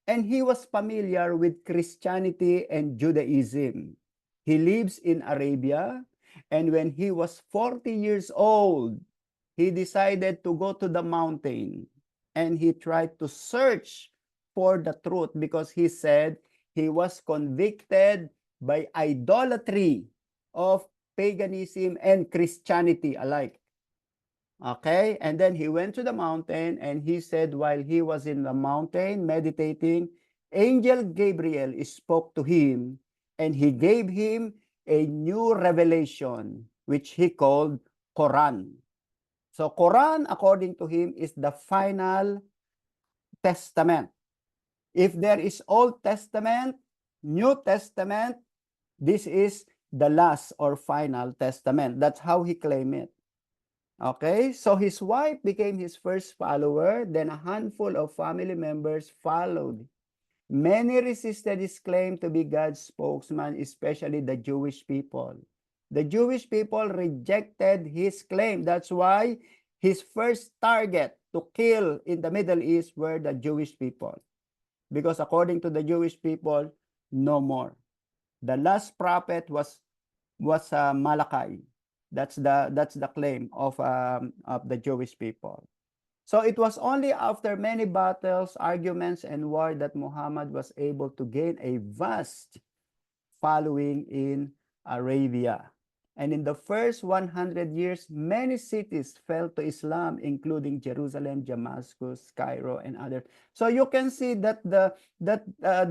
and he was familiar with Christianity and Judaism. He lives in Arabia, and when he was 40 years old, he decided to go to the mountain, and he tried to search for the truth, because he said he was convicted by idolatry of paganism and Christianity alike. Okay, and then he went to the mountain, and he said while he was in the mountain meditating, Angel Gabriel spoke to him, and he gave him a new revelation, which he called Quran. So Quran, according to him, is the final testament. If there is Old Testament, New Testament, this is the last or final testament. That's how he claimed it. Okay, so his wife became his first follower, then a handful of family members followed. Many resisted his claim to be God's spokesman, especially the Jewish people. The Jewish people rejected his claim. That's why his first target to kill in the Middle East were the Jewish people. Because according to the Jewish people, no more. The last prophet was Malachi. That's the claim of the Jewish people. So it was only after many battles, arguments, and war that Muhammad was able to gain a vast following in Arabia. And in the first 100 years, many cities fell to Islam, including Jerusalem, Damascus, Cairo, and others. So you can see that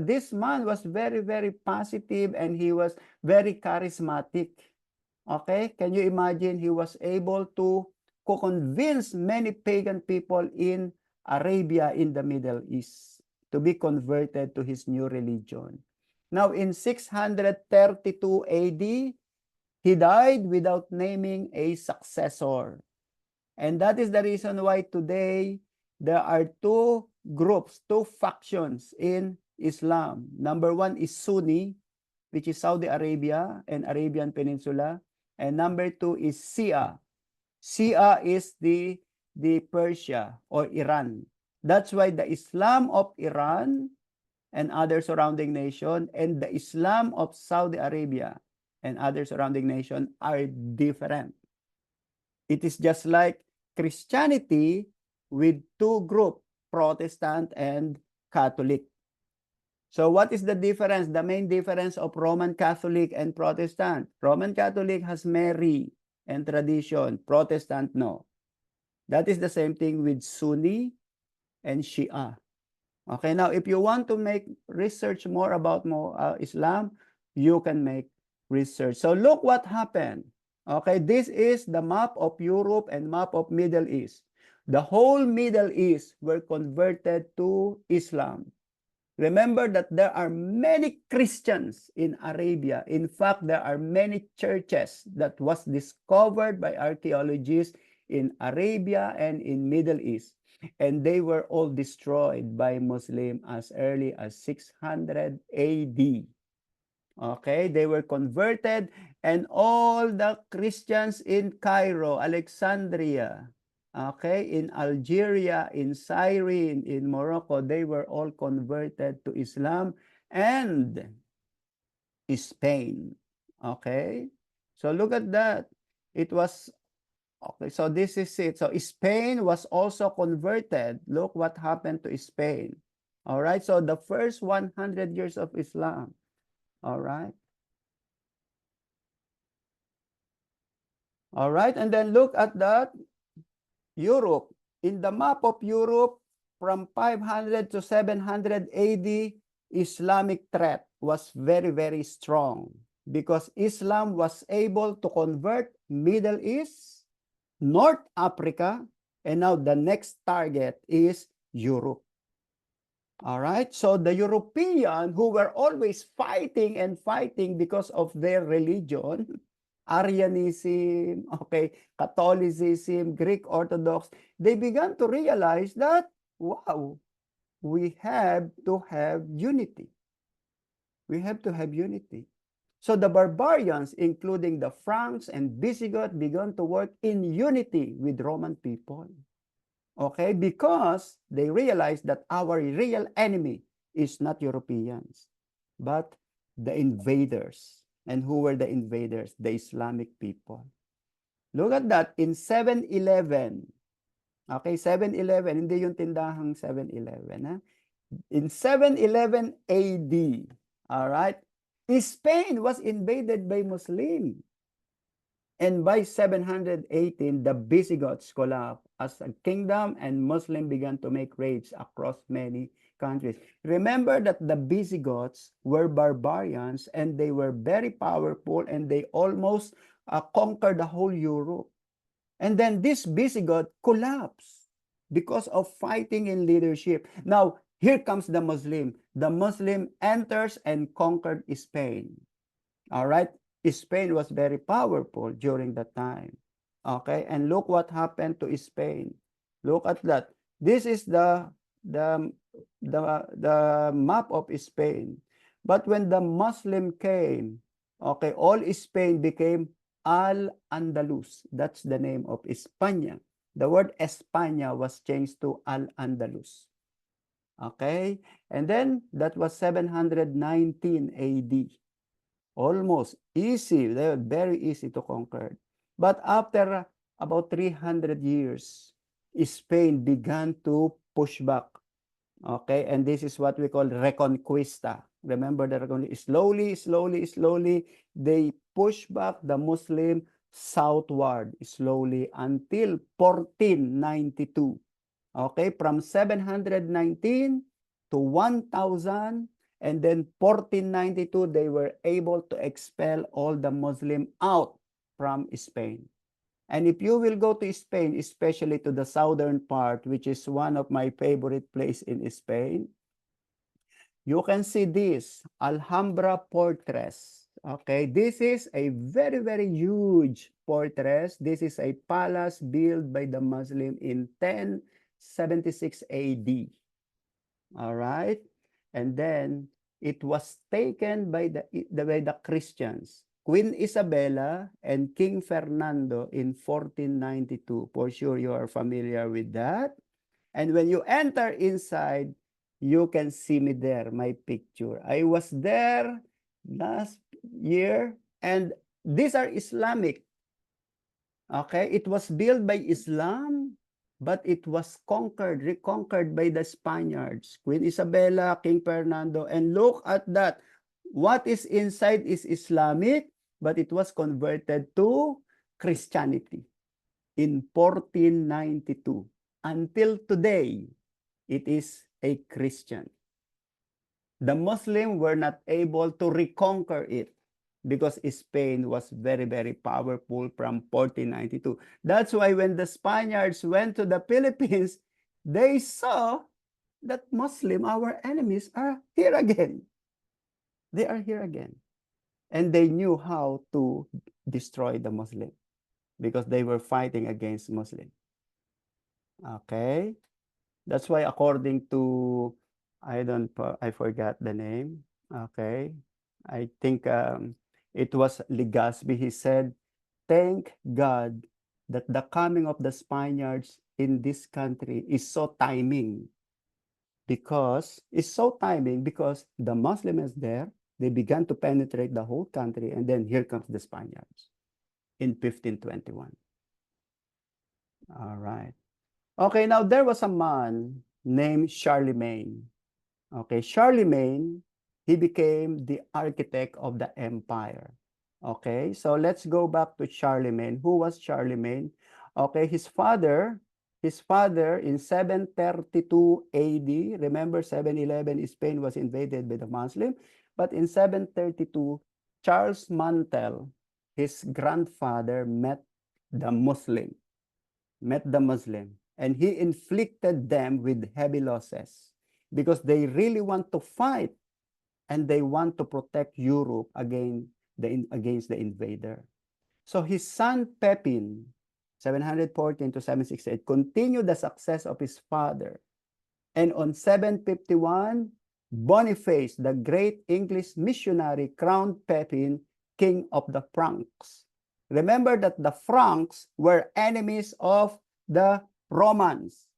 this man was very, very positive, and he was very charismatic. Okay, can you imagine? He was able to convince many pagan people in Arabia, in the Middle East, to be converted to his new religion. Now, in 632 AD, he died without naming a successor. And that is the reason why today there are two groups, two factions in Islam. Number one is Sunni, which is Saudi Arabia and Arabian Peninsula. And number two is Shia. Shia is the Persia or Iran. That's why the Islam of Iran and other surrounding nation, and the Islam of Saudi Arabia and other surrounding nation are different. It is just like Christianity with two groups, Protestant and Catholic. So what is the difference? The main difference of Roman Catholic and Protestant. Roman Catholic has Mary and tradition. Protestant, no. That is the same thing with Sunni and Shia. Okay, now if you want to make research more about Islam, you can make research. So look what happened. Okay, this is the map of Europe and map of Middle East. The whole Middle East were converted to Islam. Remember that there are many Christians in Arabia. In fact, there are many churches that was discovered by archaeologists in Arabia and in Middle East. And they were all destroyed by Muslim as early as 600 AD. Okay, they were converted, and all the Christians in Cairo, Alexandria, okay, in Algeria, in Cyrene, in Morocco, they were all converted to Islam and Spain. Okay, so look at that. It was, okay, so this is it. So Spain was also converted. Look what happened to Spain. All right, so the first 100 years of Islam. All right. All right, and then look at that. Europe. In the map of Europe, from 500 to 700 AD, Islamic threat was very, very strong because Islam was able to convert Middle East, North Africa, and now the next target is Europe. All right, so the European who were always fighting and fighting because of their religion, Arianism, okay, Catholicism, Greek Orthodox, they began to realize that, wow, we have to have unity. We have to have unity. So the barbarians, including the Franks and Visigoths, began to work in unity with Roman people. Okay, because they realized that our real enemy is not Europeans, but the invaders. And who were the invaders? The Islamic people. Look at that, in 711. Okay, 711, hindi yung tindahang 711. Ha? In 711 AD, all right, Spain was invaded by Muslim. And by 718, the Visigoths collapsed as a kingdom, and Muslims began to make raids across many countries. Remember that the Visigoths were barbarians, and they were very powerful, and they almost conquered the whole Europe. And then this Visigoth collapsed because of fighting in leadership. Now, here comes the Muslim. The Muslim enters and conquered Spain. All right? Spain was very powerful during that time. Okay, and look what happened to Spain. Look at that. This is the map of Spain. But when the Muslim came, okay, all Spain became Al-Andalus. That's the name of España. The word España was changed to Al-Andalus. Okay, and then that was 719 AD. Almost easy, they were very easy to conquer. But after about 300 years, Spain began to push back. Okay, and this is what we call Reconquista. Remember the Reconquista? Slowly, they push back the Muslim southward, slowly, until 1492. Okay, from 719 to 1000, and then 1492, they were able to expel all the Muslim out from Spain. And if you will go to Spain, especially to the southern part, which is one of my favorite places in Spain, you can see this, Alhambra Fortress. Okay, this is a very, very huge fortress. This is a palace built by the Muslim in 1076 AD. All right. And then it was taken by the Christians, Queen Isabella and King Fernando in 1492. For sure you are familiar with that. And when you enter inside, You can see me there, my picture. I was there last year, and these are Islamic. Okay, it was built by Islam, but it was reconquered by the Spaniards, Queen Isabella, King Fernando, and look at that. What is inside is Islamic, but it was converted to Christianity in 1492. Until today, it is a Christian. The Muslims were not able to reconquer it because Spain was very, very powerful from 1492. That's why when the Spaniards went to the Philippines, they saw that Muslim, our enemies, are here again. They are here again. And they knew how to destroy the Muslim because they were fighting against Muslim. Okay? That's why according to, I forgot the name. Okay? I think it was Legazpi. He said, thank God that the coming of the Spaniards in this country is so timing. Because it's so timing because the Muslim is there. They began to penetrate the whole country, and then here comes the Spaniards in 1521. All right. Okay, now there was a man named Charlemagne. Okay, Charlemagne, he became the architect of the empire. Okay, so let's go back to Charlemagne. Who was Charlemagne? Okay, his father in 732 AD, remember 711, Spain was invaded by the Muslim, but in 732, Charles Mantel, his grandfather, met the Muslim, and he inflicted them with heavy losses because they really want to fight and they want to protect Europe against the invader. So his son Pepin, 714 to 768, continued the success of his father. And on 751, Boniface, the great English missionary, crowned Pepin king of the Franks. Remember that the Franks were enemies of the Romans.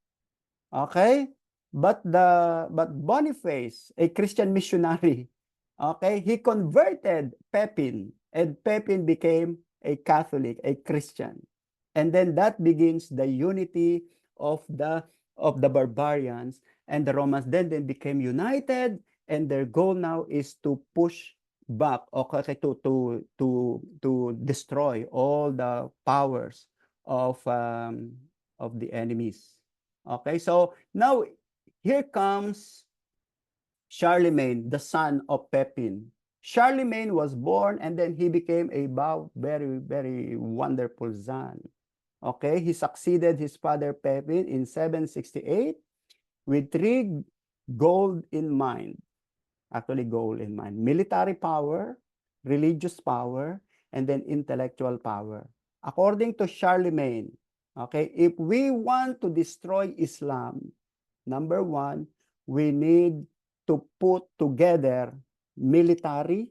Okay? But Boniface, a Christian missionary, okay, he converted Pepin, and Pepin became a Catholic, a Christian. And then that begins the unity of the barbarians and the Romans. Then they became united, and their goal now is to push back, okay, to destroy all the powers of the enemies. Okay, so now here comes Charlemagne, the son of Pepin. Charlemagne was born, and then he became a very, very wonderful son. Okay, he succeeded his father Pepin in 768 with three goals in mind. Actually, goal in mind: military power, religious power, and then intellectual power. According to Charlemagne, okay, if we want to destroy Islam, number one, we need to put together military,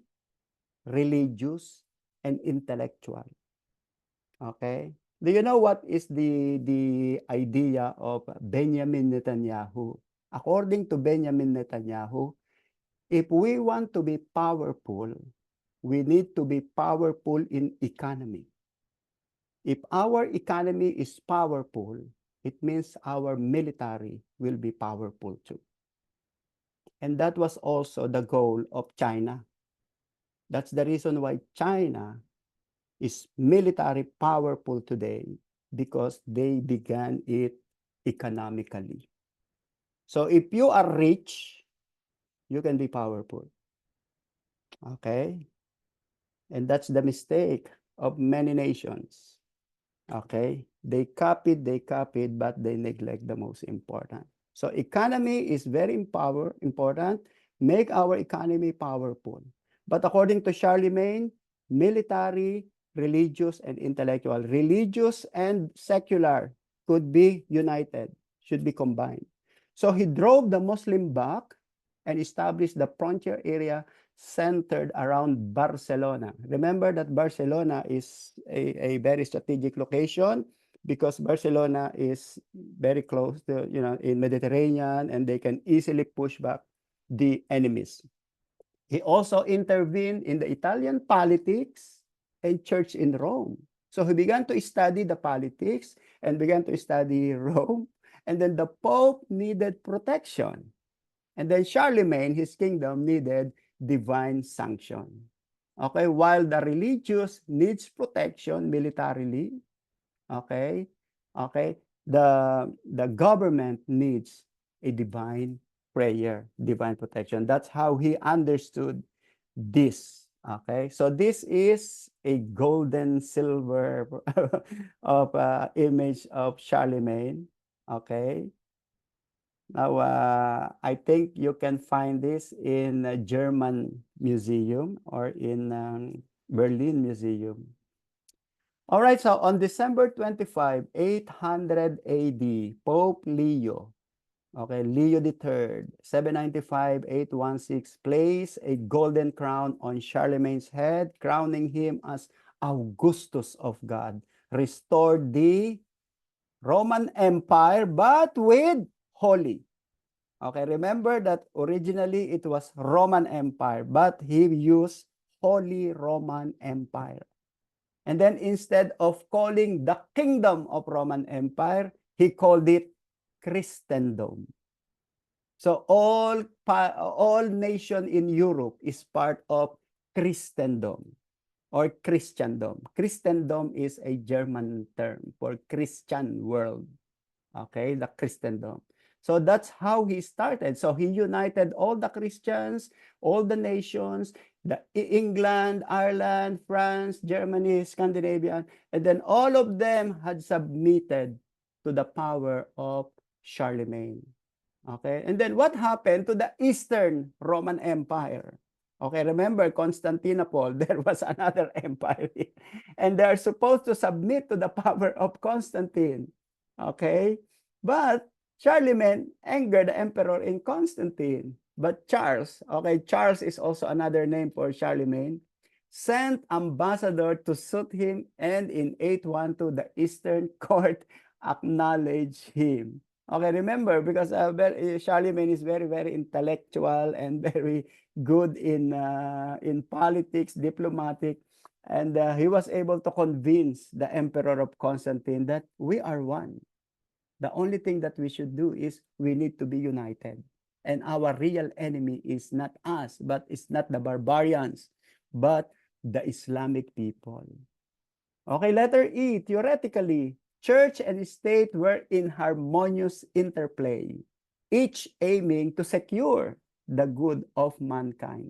religious, and intellectual. Okay? Do you know what is the idea of Benjamin Netanyahu? According to Benjamin Netanyahu, if we want to be powerful, we need to be powerful in economy. If our economy is powerful, it means our military will be powerful too. And that was also the goal of China. That's the reason why China is military powerful today, because they began it economically. So if you are rich, you can be powerful. Okay? And that's the mistake of many nations. Okay? They copied, but they neglect the most important. So economy is very important. Make our economy powerful. But according to Charlemagne, military, religious, and intellectual. Religious and secular could be united, should be combined. So he drove the Muslim back and established the frontier area centered around Barcelona. Remember that Barcelona is a very strategic location because Barcelona is very close to, in Mediterranean, and they can easily push back the enemies. He also intervened in the Italian politics and church in Rome. So he began to study the politics and began to study Rome. And then the Pope needed protection. And then Charlemagne, his kingdom, needed divine sanction. Okay, while the religious needs protection militarily, okay, the government needs a divine prayer, divine protection. That's how he understood this. Okay, so this is a golden silver of image of Charlemagne. Okay. Now, I think you can find this in a German museum or in Berlin Museum. All right, so on December 25, 800 AD, Pope Leo, okay, Leo III, 795-816, placed a golden crown on Charlemagne's head, crowning him as Augustus of God, restored the Roman Empire, but with holy. Okay, remember that originally it was Roman Empire, but he used Holy Roman Empire. And then instead of calling the kingdom of Roman Empire, he called it Christendom. So all nation in Europe is part of Christendom or Christendom. Christendom is a German term for Christian world. Okay, the Christendom. So that's how he started. So he united all the Christians, all the nations, England, Ireland, France, Germany, Scandinavia, and then all of them had submitted to the power of Charlemagne. Okay, and then what happened to the Eastern Roman Empire? Okay, remember Constantinople, there was another empire, and they're supposed to submit to the power of Constantine. Okay, but Charlemagne angered the emperor in Constantine. But Charles, okay, Charles is also another name for Charlemagne, sent ambassador to suit him, and in 812, the Eastern court acknowledged him. Okay, remember, because Charlemagne is very, very intellectual and very good in politics, diplomatic, and he was able to convince the emperor of Constantine that we are one. The only thing that we should do is we need to be united. And our real enemy is not us, but it's not the barbarians, but the Islamic people. Okay, letter E, theoretically, church and state were in harmonious interplay, each aiming to secure the good of mankind.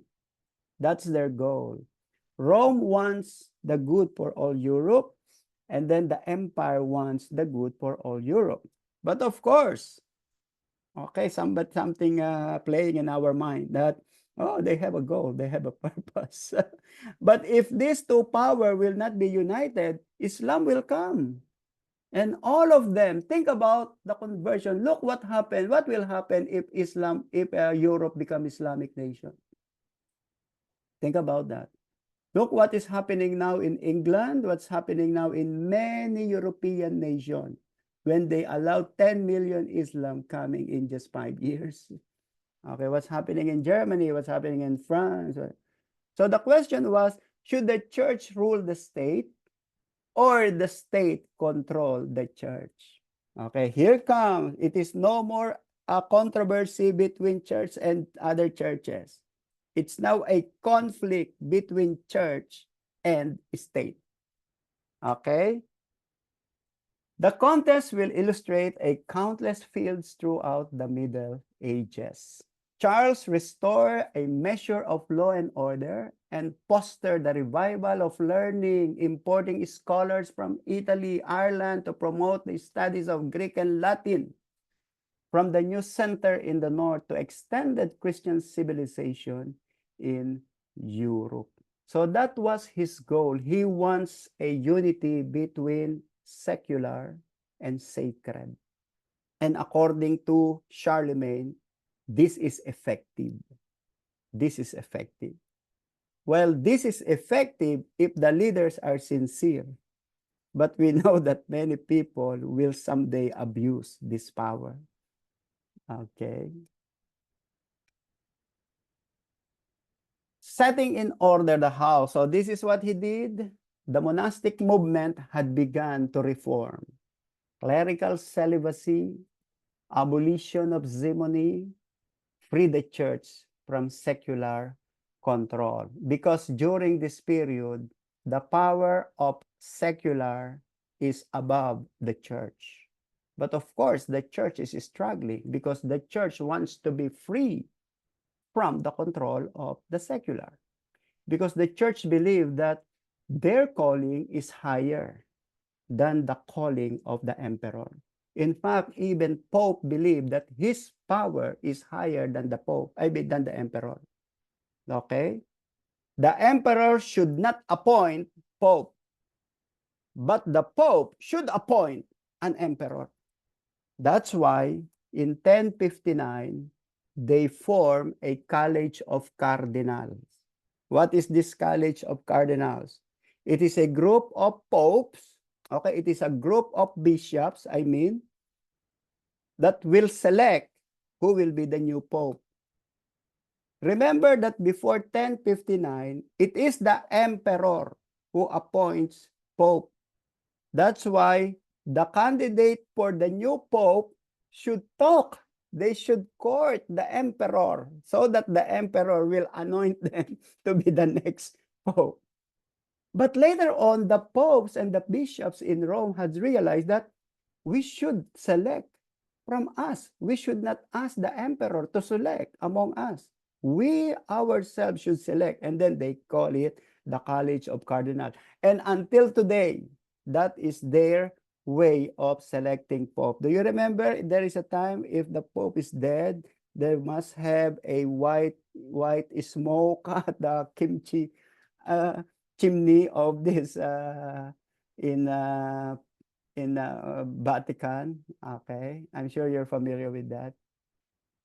That's their goal. Rome wants the good for all Europe, and then the empire wants the good for all Europe. But of course, okay, something playing in our mind that, oh, they have a goal, they have a purpose. But if these two powers will not be united, Islam will come. And all of them, think about the conversion. Look what happened. What will happen if Europe become Islamic nation? Think about that. Look what is happening now in England, what's happening now in many European nations when they allowed 10 million Islam coming in just 5 years. Okay, what's happening in Germany? What's happening in France? So the question was, should the church rule the state or the state control the church? Okay, here comes. It is no more a controversy between church and other churches. It's now a conflict between church and state. Okay? The contest will illustrate a countless fields throughout the Middle Ages. Charles restored a measure of law and order and fostered the revival of learning, importing scholars from Italy, Ireland to promote the studies of Greek and Latin from the new center in the north to extended Christian civilization in Europe. So that was his goal. He wants a unity between secular and sacred. And according to Charlemagne, this is effective. This is effective. Well, this is effective if the leaders are sincere. But we know that many people will someday abuse this power. Okay. Setting in order the house. So this is what he did. The monastic movement had begun to reform. Clerical celibacy, abolition of simony, free the church from secular control. Because during this period, the power of secular is above the church. But of course, the church is struggling because the church wants to be free from the control of the secular. Because the church believe that their calling is higher than the calling of the emperor. In fact, even Pope believed that his power is higher than the Pope, than the emperor. Okay? The emperor should not appoint Pope, but the Pope should appoint an emperor. That's why in 1059, they form a college of cardinals. What is this college of cardinals? It is a group of popes, okay? It is a group of bishops, that will select who will be the new pope. Remember that before 1059, it is the emperor who appoints pope. That's why the candidate for the new pope should talk. They should court the emperor so that the emperor will anoint them to be the next pope. But later on, the popes and the bishops in Rome had realized that we should select from us. We should not ask the emperor to select among us. We ourselves should select. And then they call it the College of Cardinals. And until today, that is their way of selecting pope. Do you remember there is a time if the pope is dead, there must have a white smoke at the chimney of this in Vatican. Okay, I'm sure you're familiar with that.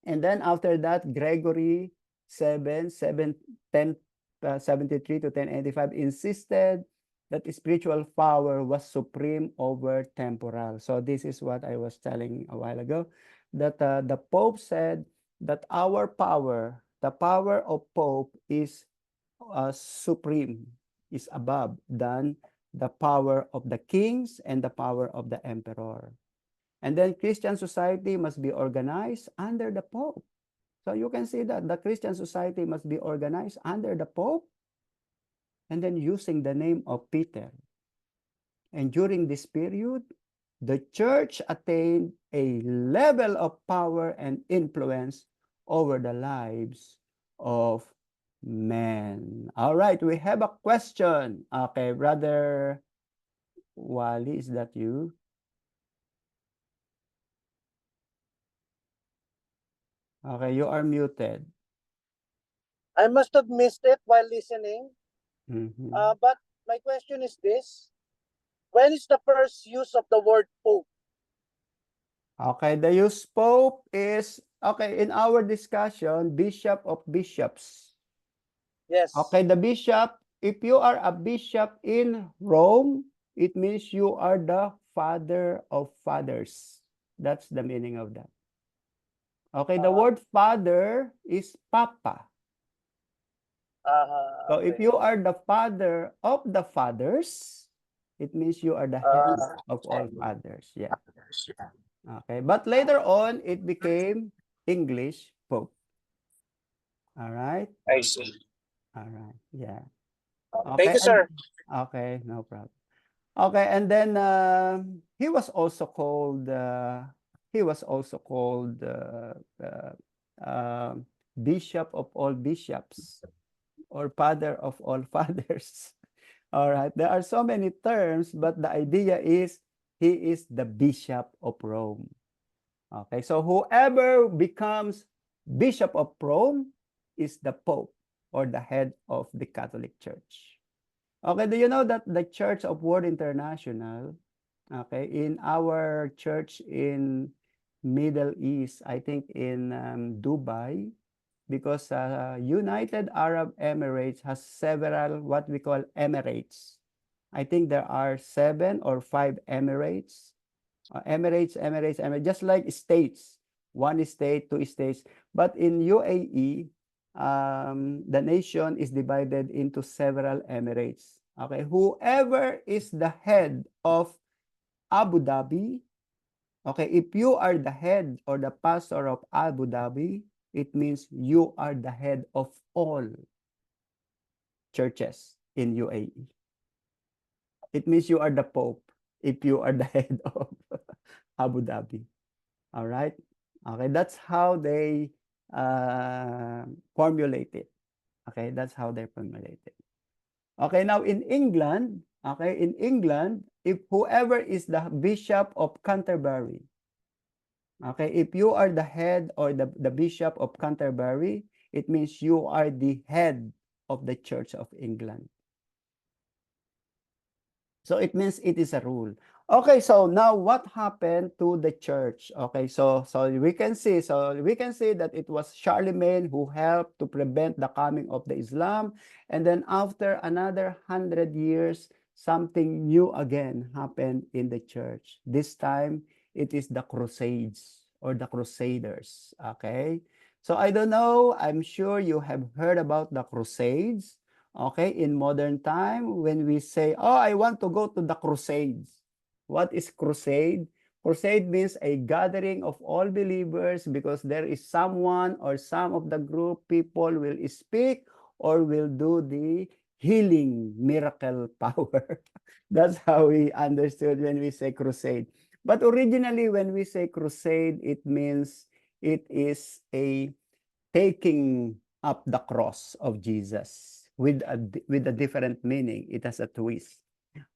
And then after that, Gregory 1073 to 1085 insisted that spiritual power was supreme over temporal. So this is what I was telling a while ago, that the Pope said that our power, the power of Pope is supreme, is above than the power of the kings and the power of the emperor. And then Christian society must be organized under the Pope. So you can see that the Christian society must be organized under the Pope and then using the name of Peter. And during this period, the church attained a level of power and influence over the lives of men. All right, we have a question. Okay, Brother Wally, is that you? Okay, you are muted. I must have missed it while listening. Mhm. But my question is this: when is the first use of the word Pope? Okay, the use Pope is, okay, in our discussion, Bishop of Bishops. Yes. Okay, the bishop, if you are a bishop in Rome, it means you are the father of fathers. That's the meaning of that. Okay, the word father is papa. So if Okay. you are the father of the fathers, it means you are the head of all fathers. Yeah. Okay, but later on, it became English Pope. All right. I see. All right. Yeah. Thank you, sir. Okay, no problem. Okay, and then he was also called Bishop of all bishops or Father of all fathers. All right, there are so many terms, but the idea is he is the Bishop of Rome. Okay, so whoever becomes Bishop of Rome is the Pope or the head of the Catholic Church. Okay, do you know that the Church of World International, okay, in our church in Middle East, I think in Dubai, because United Arab Emirates has several what we call emirates. I think there are 7 or 5 emirates. Emirates, just like states. 1 state, 2 states. But in UAE, the nation is divided into several emirates. Okay, whoever is the head of Abu Dhabi, okay, if you are the head or the pastor of Abu Dhabi, it means you are the head of all churches in UAE. It means you are the Pope if you are the head of Abu Dhabi. All right. Okay, that's how they formulate it. Okay, that's how they formulate it. Okay, now in England, okay, in England, if whoever is the Bishop of Canterbury, okay, if you are the head or the Bishop of Canterbury, it means you are the head of the Church of England. So it means it is a rule. Okay, so now what happened to the church? Okay, so we can see that it was Charlemagne who helped to prevent the coming of the Islam, and then after another 100 years, something new again happened in the church. This time it is the Crusades or the Crusaders. Okay, so I don't know. I'm sure you have heard about the Crusades. Okay, in modern time, when we say, oh, I want to go to the Crusades. What is crusade? Crusade means a gathering of all believers because there is someone or some of the group people will speak or will do the healing miracle power. That's how we understood when we say crusade. But originally, when we say crusade, it means it is a taking up the cross of Jesus with a different meaning. It has a twist.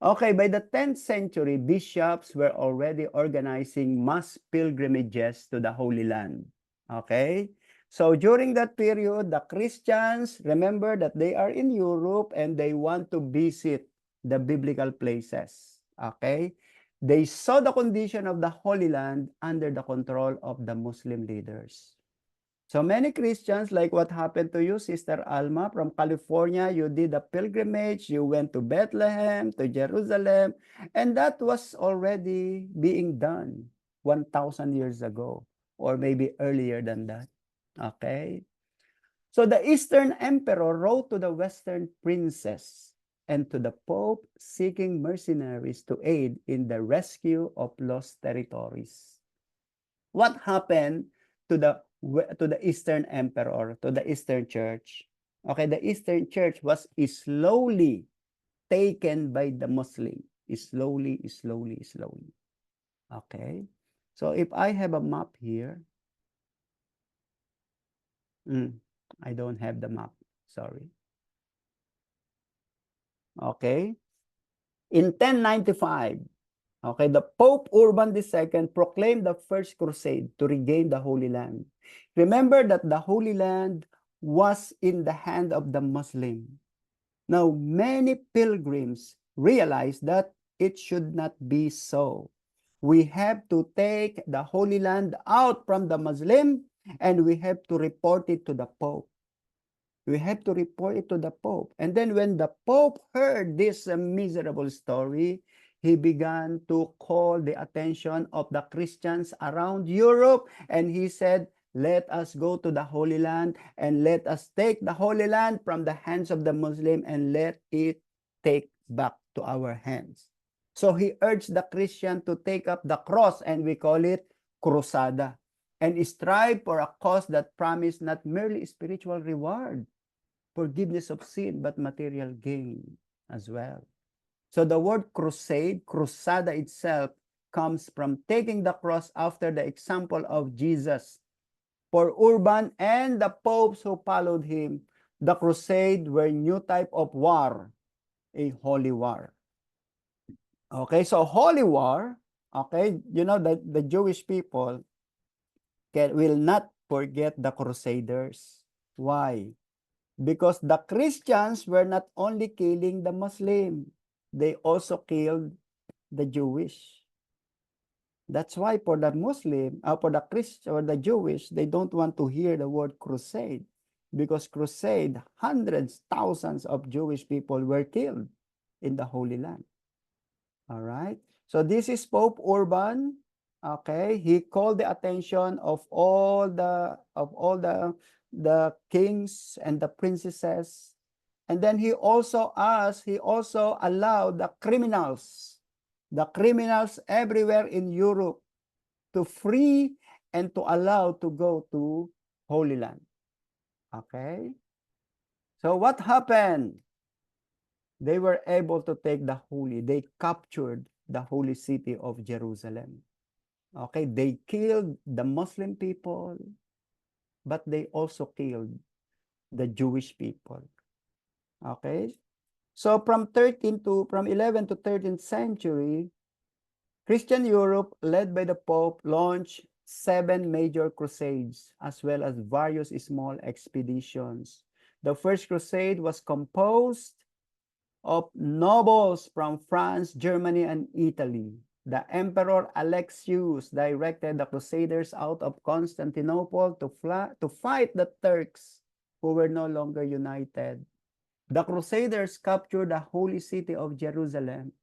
Okay, by the 10th century, bishops were already organizing mass pilgrimages to the Holy Land. Okay, so during that period, the Christians, remember that they are in Europe and they want to visit the biblical places. Okay, they saw the condition of the Holy Land under the control of the Muslim leaders. So many Christians, like what happened to you, Sister Alma, from California, you did a pilgrimage, you went to Bethlehem, to Jerusalem, and that was already being done 1,000 years ago, or maybe earlier than that. Okay? So the Eastern Emperor wrote to the Western princes and to the Pope seeking mercenaries to aid in the rescue of lost territories. What happened to the Eastern Emperor, to the Eastern Church? Okay, the Eastern Church was slowly taken by the Muslim. Slowly. Okay, so if I have a map here, I don't have the map, sorry. Okay, in 1095, okay, the Pope Urban II proclaimed the First Crusade to regain the Holy Land. Remember that the Holy Land was in the hand of the Muslim. Now, many pilgrims realized that it should not be so. We have to take the Holy Land out from the Muslim and we have to report it to the Pope. We have to report it to the Pope. And then when the Pope heard this miserable story, he began to call the attention of the Christians around Europe, and he said, let us go to the Holy Land and let us take the Holy Land from the hands of the Muslim and let it take back to our hands. So he urged the Christian to take up the cross, and we call it crusada, and strive for a cause that promised not merely spiritual reward, forgiveness of sin, but material gain as well. So the word crusade, crusada itself, comes from taking the cross after the example of Jesus. For Urban and the popes who followed him, the crusade were new type of war, a holy war. Okay, so holy war, okay, you know that the Jewish people will not forget the Crusaders. Why? Because the Christians were not only killing the Muslim, they also killed the Jewish. That's why for the Muslim, for the Christian or the Jewish, they don't want to hear the word crusade, because crusade, hundreds, thousands of Jewish people were killed. in the Holy Land. All right. So this is Pope Urban. Okay, he called the attention of all the kings and the princesses, and then he also allowed the criminals everywhere in Europe to free and to allow to go to Holy Land. Okay, so what happened? They were able to take they captured the holy city of Jerusalem. Okay, they killed the Muslim people, but they also killed the Jewish people. Okay, so from 11 to 13th century, Christian Europe, led by the Pope, launched 7 major crusades, as well as various small expeditions. The first crusade was composed of nobles from France, Germany, and Italy. The Emperor Alexius directed the Crusaders out of Constantinople to fight the Turks, who were no longer united. The Crusaders captured the holy city of Jerusalem,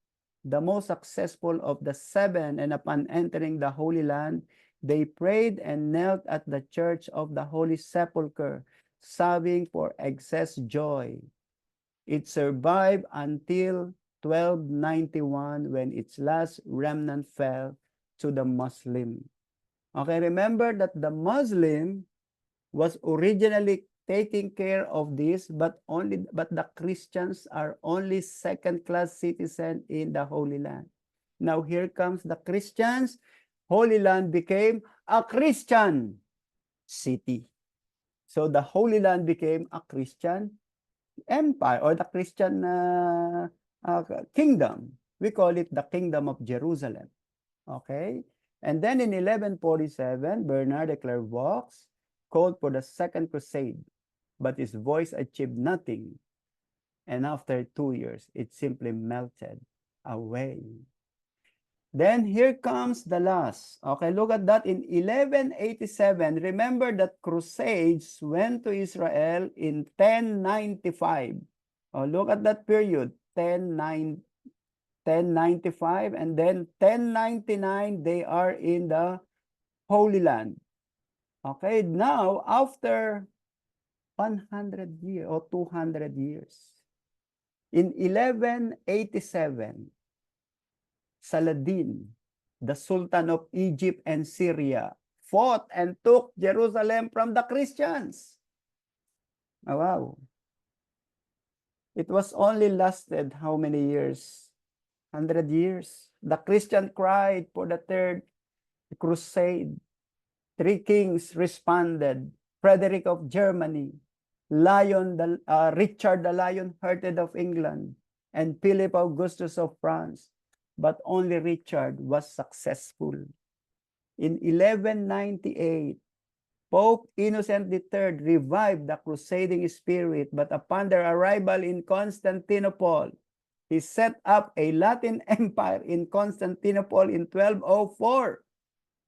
the most successful of the 7, and upon entering the Holy Land, they prayed and knelt at the Church of the Holy Sepulchre, sobbing for excess joy. It survived until 1291, when its last remnant fell to the Muslim. Okay, remember that the Muslim was originally taking care of this, but the Christians are only second-class citizens in the Holy Land. Now here comes the Christians. Holy Land became a Christian city. So the Holy Land became a Christian empire, or the Christian kingdom. We call it the Kingdom of Jerusalem. Okay? And then in 1147, Bernard de Clairvaux called for the Second Crusade, but his voice achieved nothing. And after 2 years, it simply melted away. Then here comes the last. Okay, look at that in 1187. Remember that crusades went to Israel in 1095. Oh, look at that period, 1095, and then 1099, they are in the Holy Land. Okay, now after 100 years or 200 years, in 1187, Saladin, the Sultan of Egypt and Syria, fought and took Jerusalem from the Christians. Oh, wow. It was only lasted how many years? 100 years. The Christian cried for the third crusade. 3 kings responded. Frederick of Germany, Richard the Lion-Hearted of England, and Philip Augustus of France. But only Richard was successful. In 1198, Pope Innocent III revived the crusading spirit, but upon their arrival in Constantinople, he set up a Latin empire in Constantinople in 1204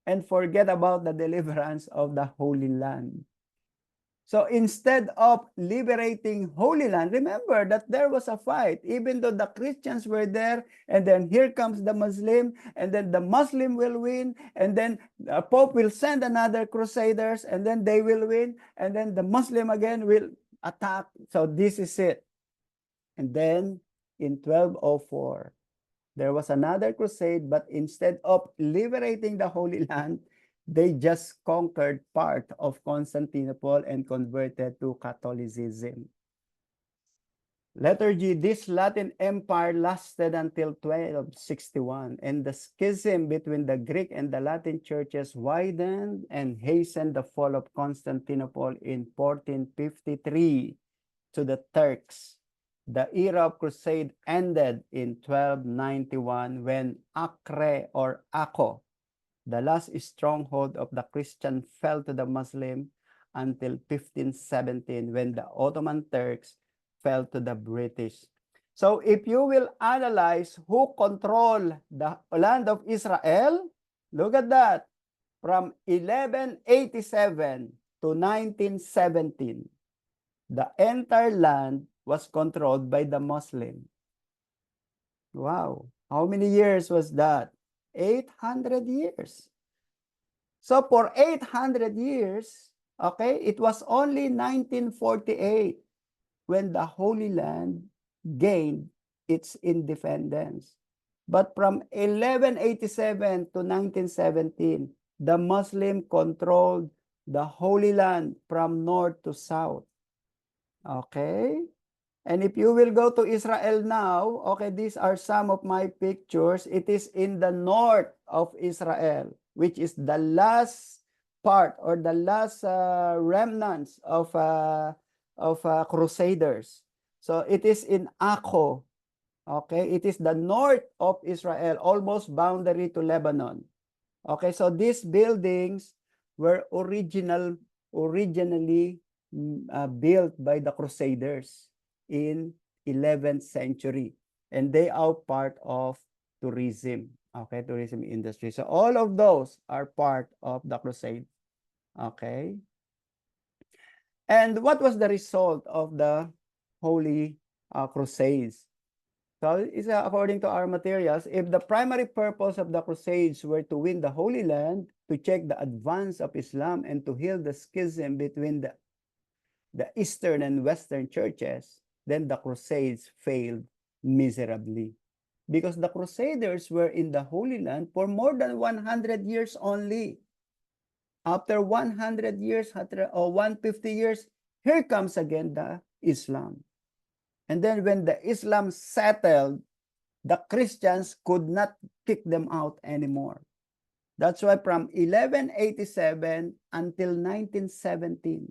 and forget about the deliverance of the Holy Land. So instead of liberating Holy Land, remember that there was a fight, even though the Christians were there, and then here comes the Muslim, and then the Muslim will win, and then the Pope will send another crusaders, and then they will win, and then the Muslim again will attack. So this is it. And then in 1204, there was another crusade, but instead of liberating the Holy Land, they just conquered part of Constantinople and converted to Catholicism. Letter G, this Latin Empire lasted until 1261, and the schism between the Greek and the Latin churches widened and hastened the fall of Constantinople in 1453 to the Turks. The era of crusade ended in 1291 when Acre or Akko, the last stronghold of the Christian, fell to the Muslim until 1517 when the Ottoman Turks fell to the British. So if you will analyze who controlled the land of Israel, look at that. From 1187 to 1917, the entire land was controlled by the Muslim. Wow. How many years was that? 800 years. So for 800 years, okay, it was only 1948 when the Holy Land gained its independence. But from 1187 to 1917, the Muslim controlled the Holy Land from north to south. Okay? And if you will go to Israel now, okay, these are some of my pictures. It is in the north of Israel, which is the last part or the last remnants of Crusaders. So it is in Akko. Okay, it is the north of Israel, almost boundary to Lebanon. Okay, so these buildings were originally built by the Crusaders in 11th century, and they are part of tourism. Okay, tourism industry. So all of those are part of the crusade. Okay. And what was the result of the Holy Crusades? So it's according to our materials, if the primary purpose of the Crusades were to win the Holy Land, to check the advance of Islam, and to heal the schism between the Eastern and Western churches, then the Crusades failed miserably. Because the Crusaders were in the Holy Land for more than 100 years only. After 100 years, or 150 years, here comes again the Islam. And then when the Islam settled, the Christians could not kick them out anymore. That's why from 1187 until 1917,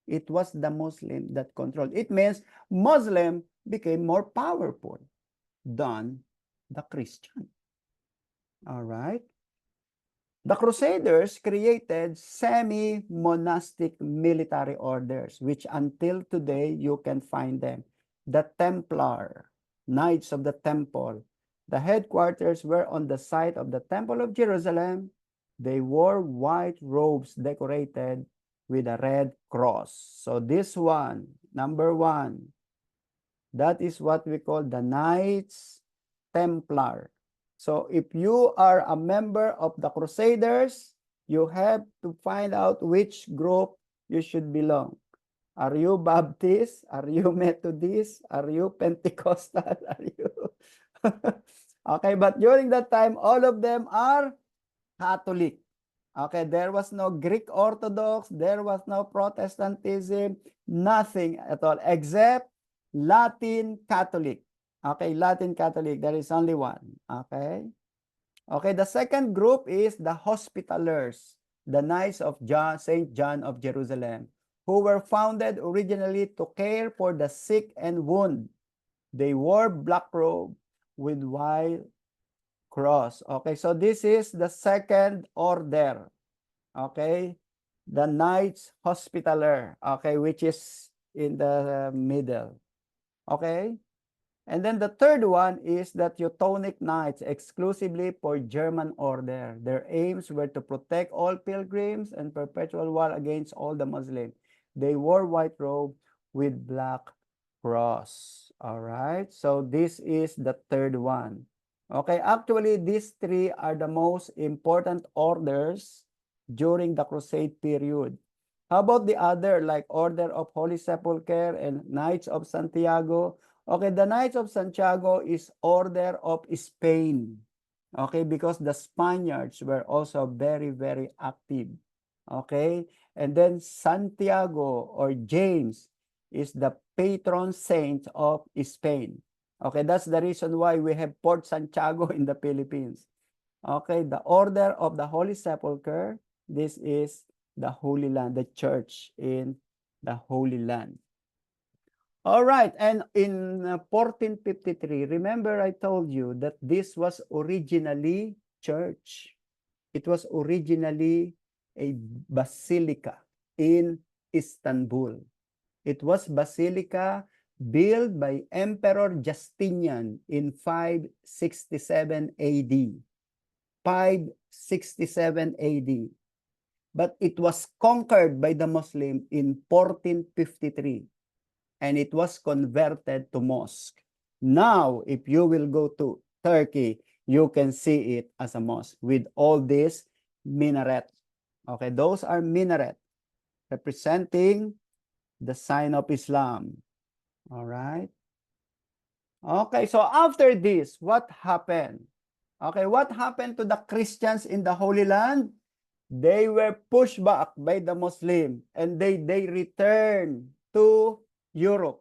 it was the Muslim that controlled. It means Muslim became more powerful than the Christian. All right. The Crusaders created semi-monastic military orders, which until today you can find them. The Templar, Knights of the Temple. The headquarters were on the site of the Temple of Jerusalem. They wore white robes decorated with a red cross. So this one, number 1, that is what we call the Knights Templar. So if you are a member of the Crusaders, you have to find out which group you should belong. Are you Baptist? Are you Methodist? Are you Pentecostal? Are you? Okay, but during that time, all of them are Catholic. Okay, there was no Greek Orthodox, there was no Protestantism, nothing at all, except Latin Catholic. Okay, Latin Catholic, there is only one. Okay. Okay, the second group is the Hospitallers, the Knights of St. John of Jerusalem, who were founded originally to care for the sick and wounded. They wore black robe with white cross. Okay, so this is the second order. Okay, the Knights Hospitaller. Okay, which is in the middle. Okay. And then the third one is the Teutonic Knights, exclusively for German order. Their aims were to protect all pilgrims and perpetual war against all the Muslims. They wore white robe with black cross. All right, so this is the third one. Okay, actually, these three are the most important orders during the Crusade period. How about the other, like Order of Holy Sepulchre and Knights of Santiago? Okay, the Knights of Santiago is Order of Spain. Okay, because the Spaniards were also very, very active. Okay, and then Santiago or James is the patron saint of Spain. Okay, that's the reason why we have Port Santiago in the Philippines. Okay, the Order of the Holy Sepulchre, this is the Holy Land, the church in the Holy Land. All right, and in 1453, remember I told you that this was originally church. It was originally a basilica in Istanbul. It was basilica built by Emperor Justinian in 567 AD. 567 AD. But it was conquered by the Muslim in 1453. And it was converted to mosque. Now, if you will go to Turkey, you can see it as a mosque with all these minaret. Okay, those are minaret representing the sign of Islam. All right. Okay, so after this, what happened? Okay, what happened to the Christians in the Holy Land? They were pushed back by the Muslim and they returned to Europe.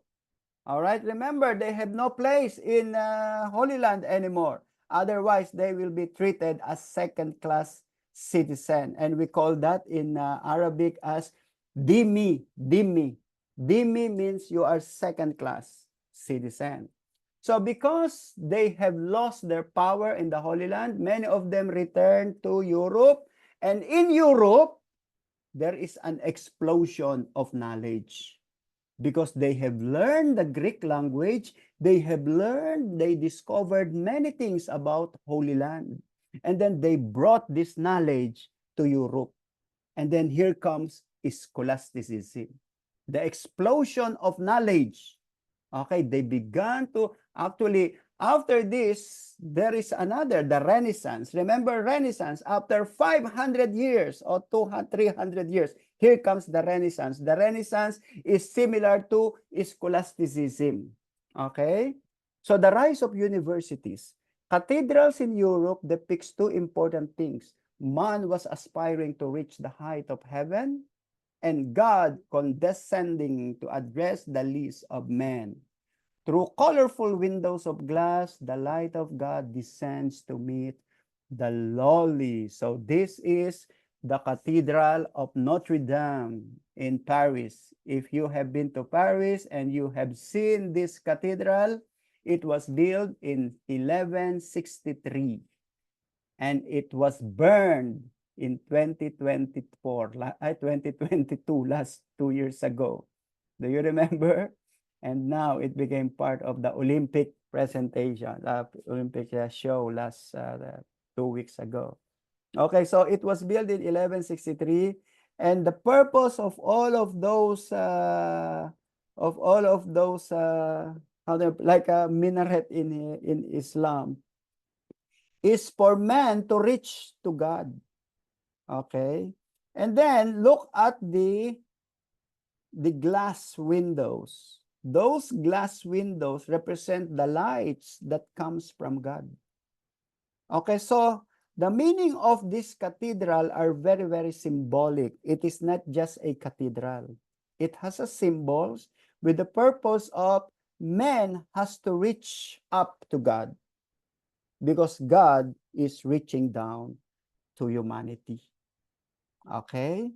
All right, remember, they have no place in Holy Land anymore. Otherwise, they will be treated as second-class citizen. And we call that in Arabic as dhimmi, dhimmi. Dhimmi means you are second-class citizen. So because they have lost their power in the Holy Land, many of them returned to Europe. And in Europe, there is an explosion of knowledge. Because they have learned the Greek language, they discovered many things about Holy Land. And then they brought this knowledge to Europe. And then here comes scholasticism, the explosion of knowledge. Okay, they began to actually, after this, there is another, the Renaissance. Remember Renaissance, after 500 years or 200, 300 years, here comes the Renaissance. The Renaissance is similar to scholasticism. Okay? So the rise of universities. Cathedrals in Europe depicts two important things. Man was aspiring to reach the height of heaven, and God condescending to address the least of men. Through colorful windows of glass, the light of God descends to meet the lowly. So this is the Cathedral of Notre Dame in Paris. If you have been to Paris and you have seen this cathedral, it was built in 1163 and it was burned in 2022, last 2 years ago. Do you remember? And now it became part of the Olympic presentation, Olympic show last 2 weeks ago. Okay, so it was built in 1163, and the purpose of all of those, like a minaret in Islam, is for man to reach to God. Okay, and then look at the glass windows. Those glass windows represent the lights that comes from God. Okay, so the meaning of this cathedral are very, very symbolic. It is not just a cathedral. It has a symbols with the purpose of man has to reach up to God because God is reaching down to humanity. Okay?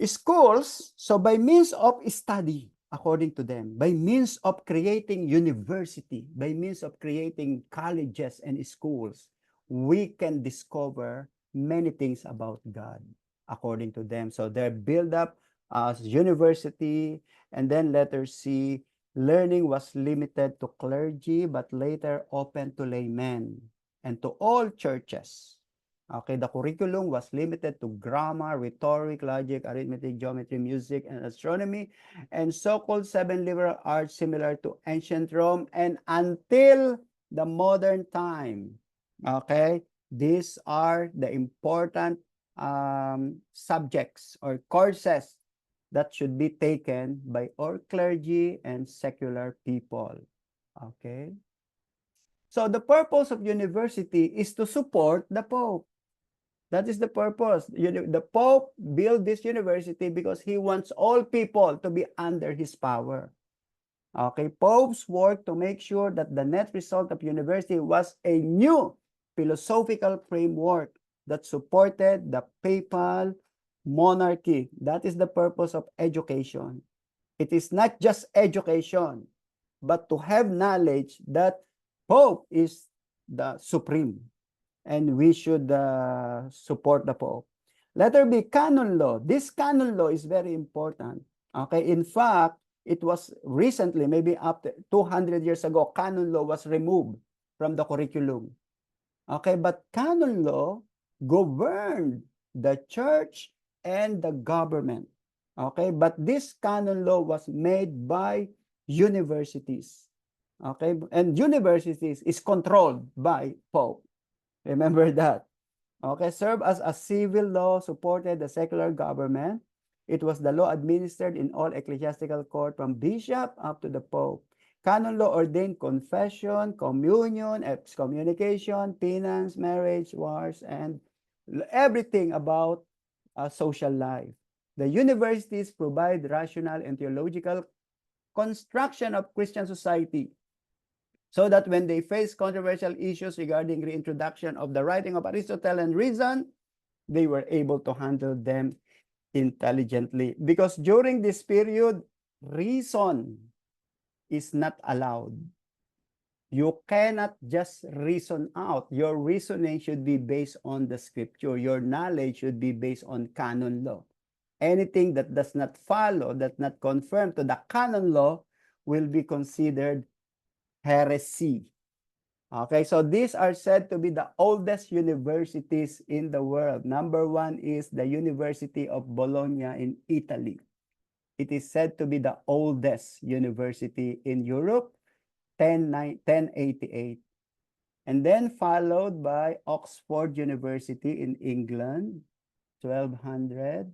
Schools, so by means of study, according to them, by means of creating university, by means of creating colleges and schools, we can discover many things about God, according to them. So they're built up as university, and then letter C, learning was limited to clergy, but later open to laymen and to all churches. Okay, the curriculum was limited to grammar, rhetoric, logic, arithmetic, geometry, music, and astronomy, and so-called 7 liberal arts similar to ancient Rome, and until the modern time. Okay, these are the important subjects or courses that should be taken by all clergy and secular people. Okay, so the purpose of university is to support the Pope. That is the purpose. The Pope built this university because he wants all people to be under his power. Okay, popes work to make sure that the net result of university was a new philosophical framework that supported the papal monarchy. That is the purpose of education. It is not just education, but to have knowledge that Pope is the supreme. And we should support the Pope. Letter B, canon law. This canon law is very important. Okay, in fact, it was recently, maybe after 200 years ago, canon law was removed from the curriculum. Okay, but canon law governed the church and the government. Okay, but this canon law was made by universities. Okay, and universities is controlled by Pope. Remember that. Okay, served as a civil law, supported the secular government. It was the law administered in all ecclesiastical court from bishop up to the Pope. Canon law ordained confession, communion, excommunication, penance, marriage, wars, and everything about social life. The universities provide rational and theological construction of Christian society, so that when they face controversial issues regarding reintroduction of the writing of Aristotle and reason, they were able to handle them intelligently. Because during this period, reason is not allowed. You cannot just reason out. Your reasoning should be based on the scripture. Your knowledge should be based on canon law. Anything that does not follow, that not conform to the canon law, will be considered heresy. Okay, so these are said to be the oldest universities in the world. Number one is the University of Bologna in Italy. It is said to be the oldest university in Europe, 1088. And then followed by Oxford University in England, 1200.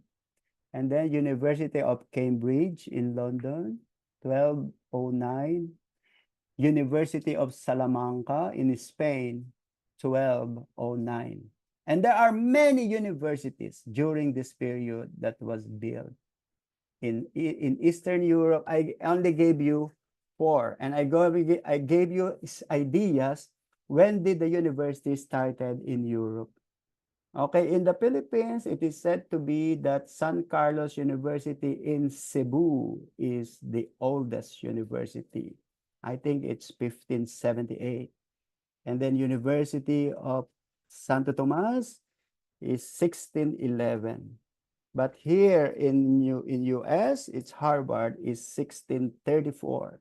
And then University of Cambridge in London, 1209. University of Salamanca in Spain, 1209. And there are many universities during this period that was built. In Eastern Europe, I only gave you 4, and I gave you ideas when did the university started in Europe. Okay, in the Philippines, it is said to be that San Carlos University in Cebu is the oldest university. I think it's 1578. And then University of Santo Tomas is 1611. But here in US, it's Harvard is 1634.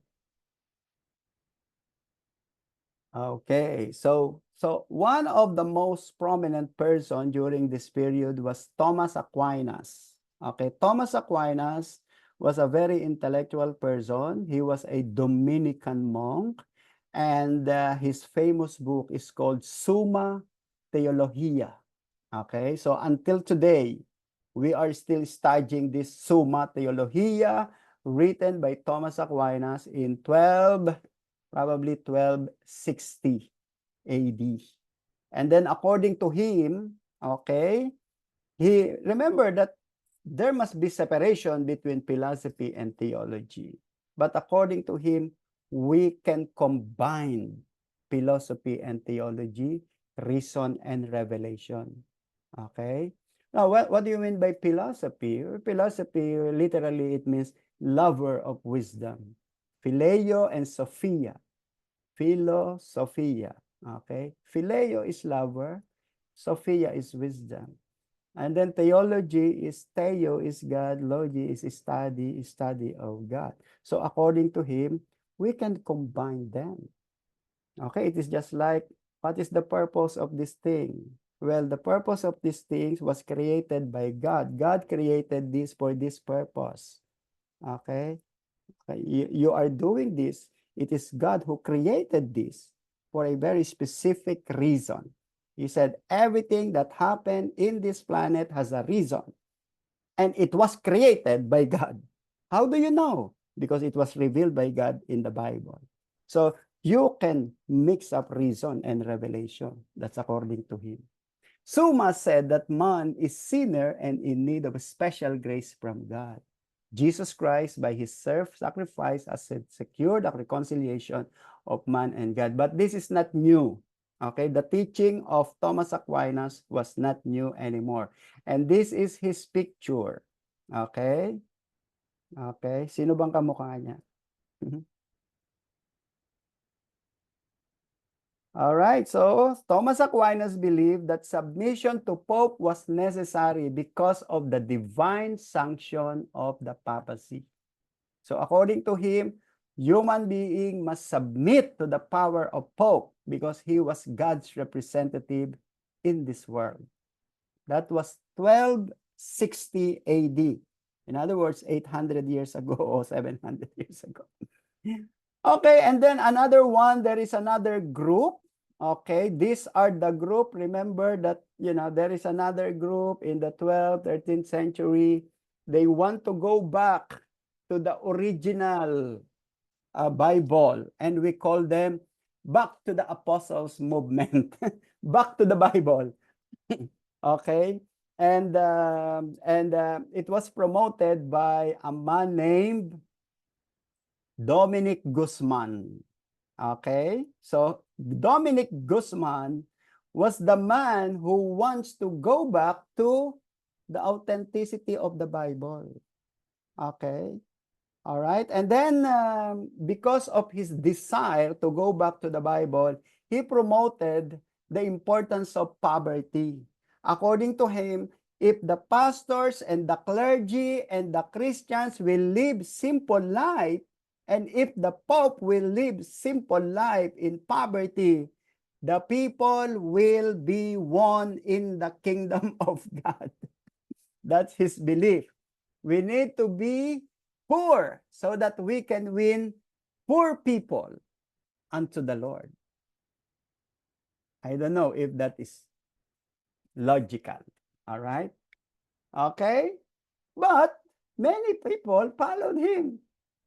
Okay, so one of the most prominent person during this period was Thomas Aquinas. Okay, Thomas Aquinas was a very intellectual person. He was a Dominican monk, and his famous book is called Summa Theologia. Okay, so until today, we are still studying this Summa Theologia, written by Thomas Aquinas in probably 1260 AD. And then according to him, okay, he remember that there must be separation between philosophy and theology. But according to him, we can combine philosophy and theology, reason and revelation. Okay? Now, what do you mean by philosophy? Philosophy, literally, it means lover of wisdom. Phileo and Sophia. Philosophia. Okay? Phileo is lover. Sophia is wisdom. And then theology is theo is God, logy is study of God. So according to him, we can combine them. Okay, it is just like, what is the purpose of this thing? Well, the purpose of these things was created by God. God created this for this purpose. Okay, you are doing this. It is God who created this for a very specific reason. He said, everything that happened in this planet has a reason. And it was created by God. How do you know? Because it was revealed by God in the Bible. So you can mix up reason and revelation. That's according to him. Summa said that man is sinner and in need of a special grace from God. Jesus Christ, by his self-sacrifice, has secured the reconciliation of man and God. But this is not new. Okay, the teaching of Thomas Aquinas was not new anymore. And this is his picture. Okay? Okay, sino bang kamukha niya? All right, so Thomas Aquinas believed that submission to Pope was necessary because of the divine sanction of the papacy. So according to him, human being must submit to the power of Pope because he was God's representative in this world. That was 1260 AD. In other words, 800 years ago or 700 years ago. Okay, and then another one, there is another group. Okay, these are the group. Remember that, there is another group in the 12th, 13th century. They want to go back to the original Bible, and we call them back to the apostles movement, back to the Bible. Okay, and it was promoted by a man named Dominic Guzman. Okay, so Dominic Guzman was the man who wants to go back to the authenticity of the Bible. Okay, all right, and then because of his desire to go back to the Bible, he promoted the importance of poverty. According to him, if the pastors and the clergy and the Christians will live simple life, and if the Pope will live simple life in poverty, the people will be won in the kingdom of God. That's his belief. We need to be poor so that we can win poor people unto the Lord. I don't know if that is logical. All right? Okay? But many people followed him.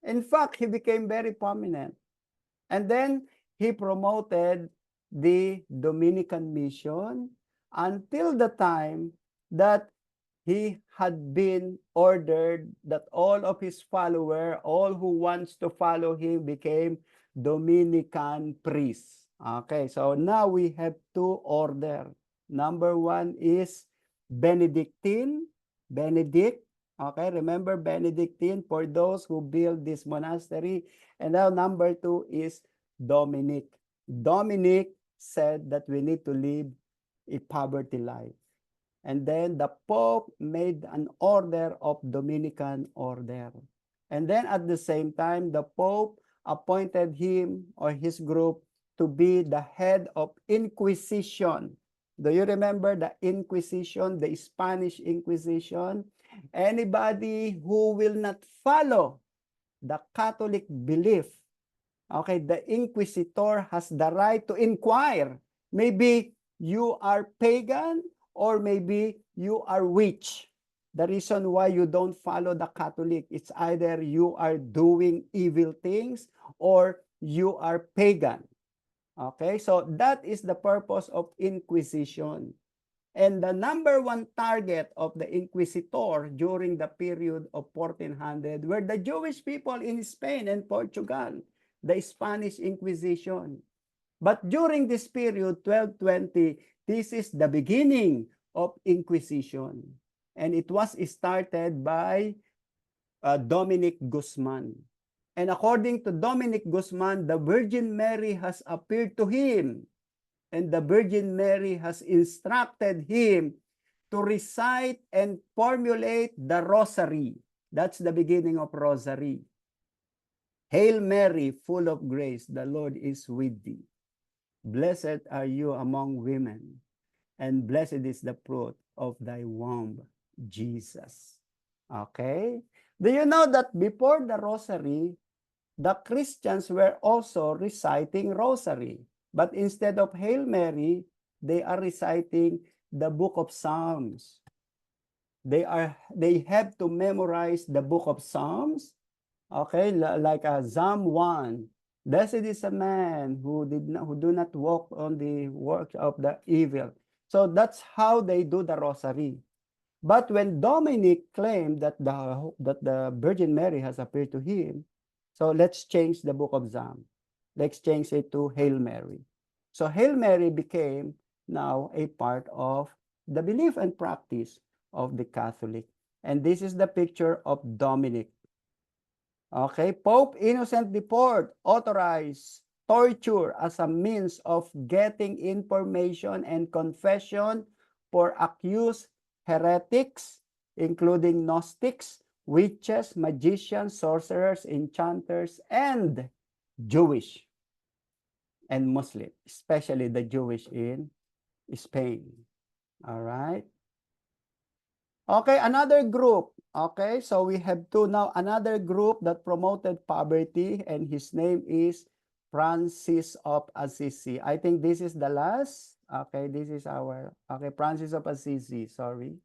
In fact, he became very prominent. And then he promoted the Dominican mission until the time that he had been ordered that all of his followers, all who wants to follow him, became Dominican priests. Okay, so now we have two orders. Number one is Benedictine, Benedict. Okay, remember Benedictine for those who build this monastery. And now number two is Dominic. Dominic said that we need to live a poverty life. And then the Pope made an order of Dominican order. And then at the same time, the Pope appointed him or his group to be the head of Inquisition. Do you remember the Inquisition, the Spanish Inquisition? Anybody who will not follow the Catholic belief, okay, the inquisitor has the right to inquire. Maybe you are pagan or maybe you are witch. The reason why you don't follow the Catholic, it's either you are doing evil things or you are pagan. Okay, so that is the purpose of Inquisition. And the number one target of the Inquisitor during the period of 1400 were the Jewish people in Spain and Portugal, the Spanish Inquisition. But during this period, 1220, this is the beginning of Inquisition. And it was started by Dominic Guzman. And according to Dominic Guzman, the Virgin Mary has appeared to him. And the Virgin Mary has instructed him to recite and formulate the rosary. That's the beginning of rosary. Hail Mary, full of grace, the Lord is with thee. Blessed are you among women, and blessed is the fruit of thy womb, Jesus. Okay? Do you know that before the rosary, the Christians were also reciting rosary? But instead of Hail Mary, they are reciting the book of Psalms. They have to memorize the book of Psalms. Okay, like Psalm 1. Blessed is a man who do not walk on the work of the evil. So that's how they do the rosary. But when Dominic claimed that the Virgin Mary has appeared to him, so let's change the book of Psalms. Let's change it to Hail Mary. So Hail Mary became now a part of the belief and practice of the Catholic. And this is the picture of Dominic. Okay, Pope Innocent IV authorized torture as a means of getting information and confession for accused heretics, including Gnostics, witches, magicians, sorcerers, enchanters, and Jewish and Muslim, especially the Jewish in Spain. All right. Okay, another group. Okay, so we have two now. Another group that promoted poverty, and his name is Francis of Assisi. I think this is the last. Okay, this is our. Okay, Francis of Assisi. Sorry.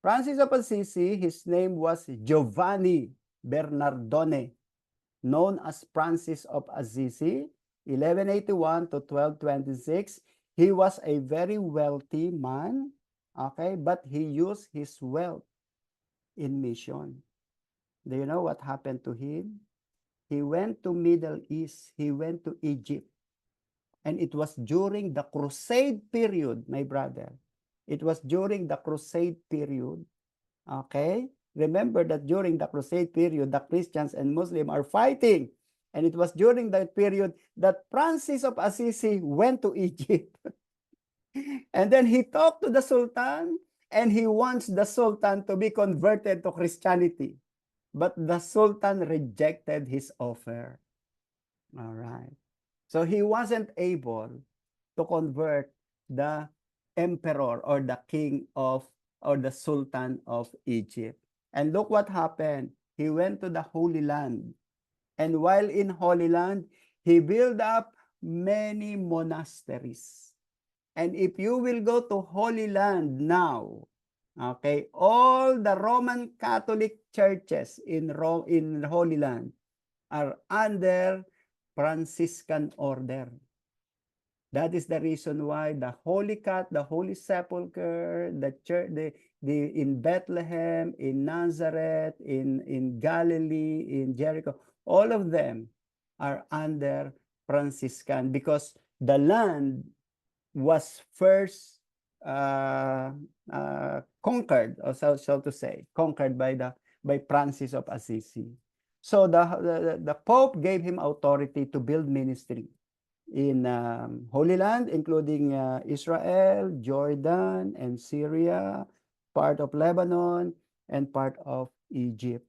Francis of Assisi, his name was Giovanni Bernardone, known as Francis of Assisi, 1181 to 1226. He was a very wealthy man, okay, but he used his wealth in mission. Do you know what happened to him? He went to Middle East, he went to Egypt, and it was during the crusade period, my brother. It was during the crusade period, okay? Remember that during the crusade period, the Christians and Muslims are fighting. And it was during that period that Francis of Assisi went to Egypt. And then he talked to the Sultan, and he wants the Sultan to be converted to Christianity. But the Sultan rejected his offer. All right. So he wasn't able to convert the emperor or the king of, or the Sultan of Egypt. And look what happened. He went to the Holy Land. And while in Holy Land, he built up many monasteries. And if you will go to Holy Land now, okay, all the Roman Catholic churches in Holy Land are under Franciscan order. That is the reason why the Holy Sepulchre, the church, in Bethlehem, in Nazareth, in Galilee, in Jericho, all of them are under Franciscan, because the land was first conquered, or so to say, conquered by Francis of Assisi. So the Pope gave him authority to build ministry in Holy Land, including Israel, Jordan, and Syria, part of Lebanon, and part of Egypt.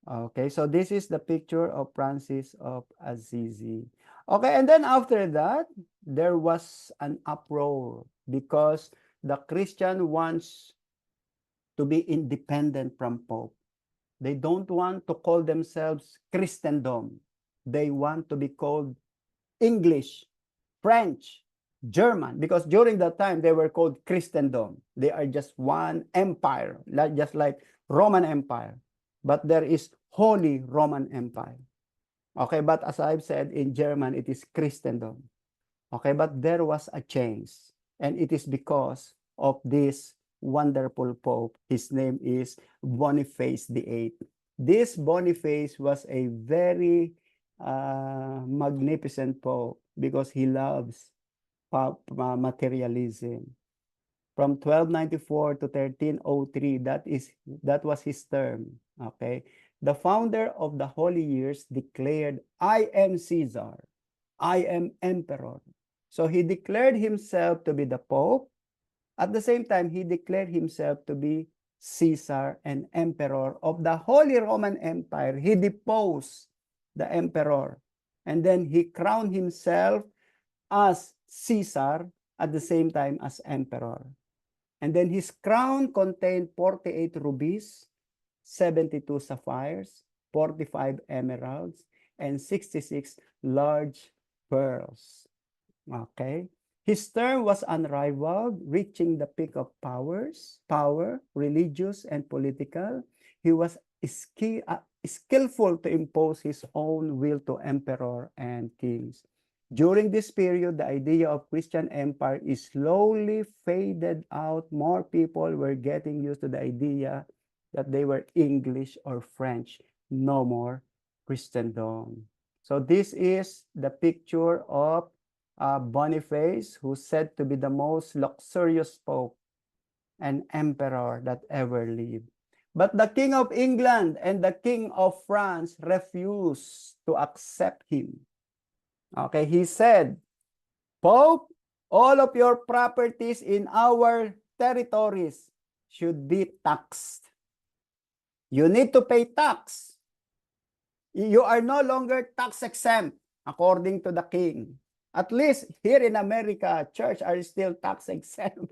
Okay, so this is the picture of Francis of Assisi. Okay, and then after that, there was an uproar because the Christian wants to be independent from Pope. They don't want to call themselves Christendom. They want to be called English, French, German, because during that time they were called Christendom. They are just one empire, just like Roman Empire. But there is Holy Roman Empire. Okay, but as I've said, in German, it is Christendom. Okay, but there was a change. And it is because of this wonderful Pope. His name is Boniface VIII. This Boniface was a very magnificent Pope because he loves materialism. From 1294 to 1303, that was his term. Okay, the founder of the Holy Years declared, "I am Caesar, I am emperor." So he declared himself to be the Pope. At the same time, he declared himself to be Caesar and emperor of the Holy Roman Empire. He deposed the emperor, and then he crowned himself as Caesar at the same time as emperor. And then his crown contained 48 rubies, 72 sapphires, 45 emeralds, and 66 large pearls. Okay. His term was unrivaled, reaching the peak of power, religious and political. He was skillful to impose his own will to emperor and kings. During this period, the idea of Christian empire is slowly faded out. More people were getting used to the idea that they were English or French, no more Christendom. So this is the picture of Boniface, who's said to be the most luxurious pope and emperor that ever lived. But the King of England and the King of France refused to accept him. Okay, he said, "Pope, all of your properties in our territories should be taxed. You need to pay tax. You are no longer tax exempt, according to the king. At least here in America, church are still tax exempt."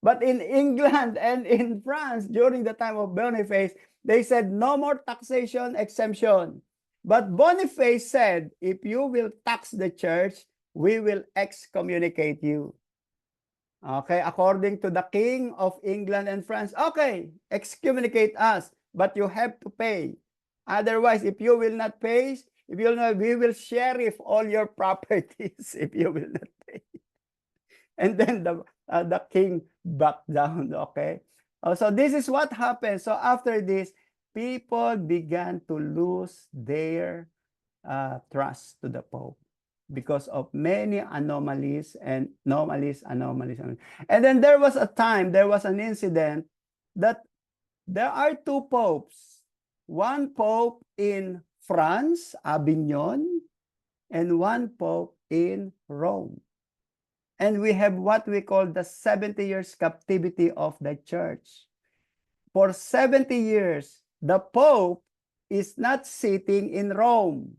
But in England and in France, during the time of Boniface, they said no more taxation exemption. But Boniface said, if you will tax the church, we will excommunicate you. Okay, according to the king of England and France, okay, excommunicate us, but you have to pay. Otherwise, if you will not pay, if you will not, we will sheriff all your properties if you will not pay. And then the king backed down, okay? So this is what happened. So after this, people began to lose their trust to the Pope because of many anomalies and anomalies. And then there was a time, there was an incident that there are two popes. One pope in France, Avignon, and one pope in Rome. And we have what we call the 70 years captivity of the church. For 70 years, the Pope is not sitting in Rome.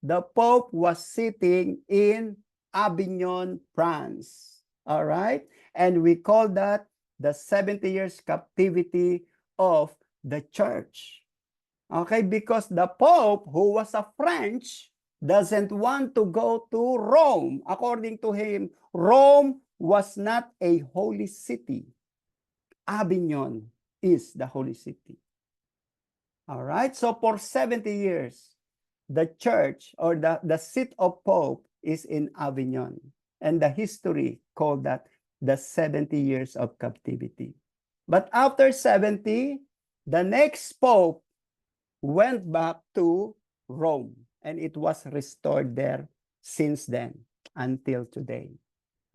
The Pope was sitting in Avignon, France. All right? And we call that the 70 years captivity of the church. Okay? Because the Pope, who was a French, doesn't want to go to Rome. According to him, Rome was not a holy city. Avignon is the holy city. All right, so for 70 years, the church or the seat of Pope is in Avignon. And the history called that the 70 years of captivity. But after 70, the next Pope went back to Rome. And it was restored there since then until today.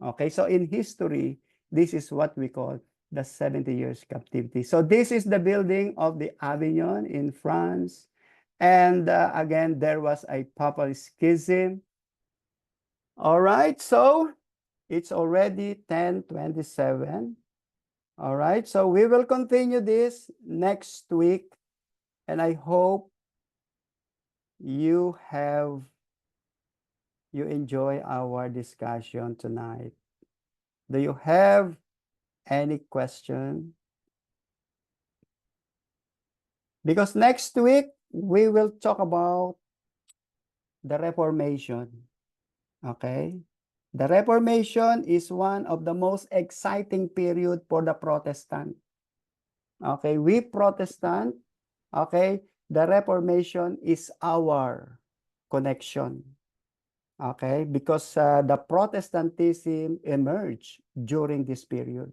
Okay, so in history, this is what we call the 70 years captivity. So this is the building of the Avignon in France. And again, there was a papal schism. All right, so it's already 10:27. All right, so we will continue this next week. And I hope you enjoy our discussion tonight. Do you have any question? Because next week we will talk about the Reformation. Okay? The Reformation is one of the most exciting period for the Protestant. Okay, we Protestant, okay, the Reformation is our connection. Okay, because the Protestantism emerged during this period.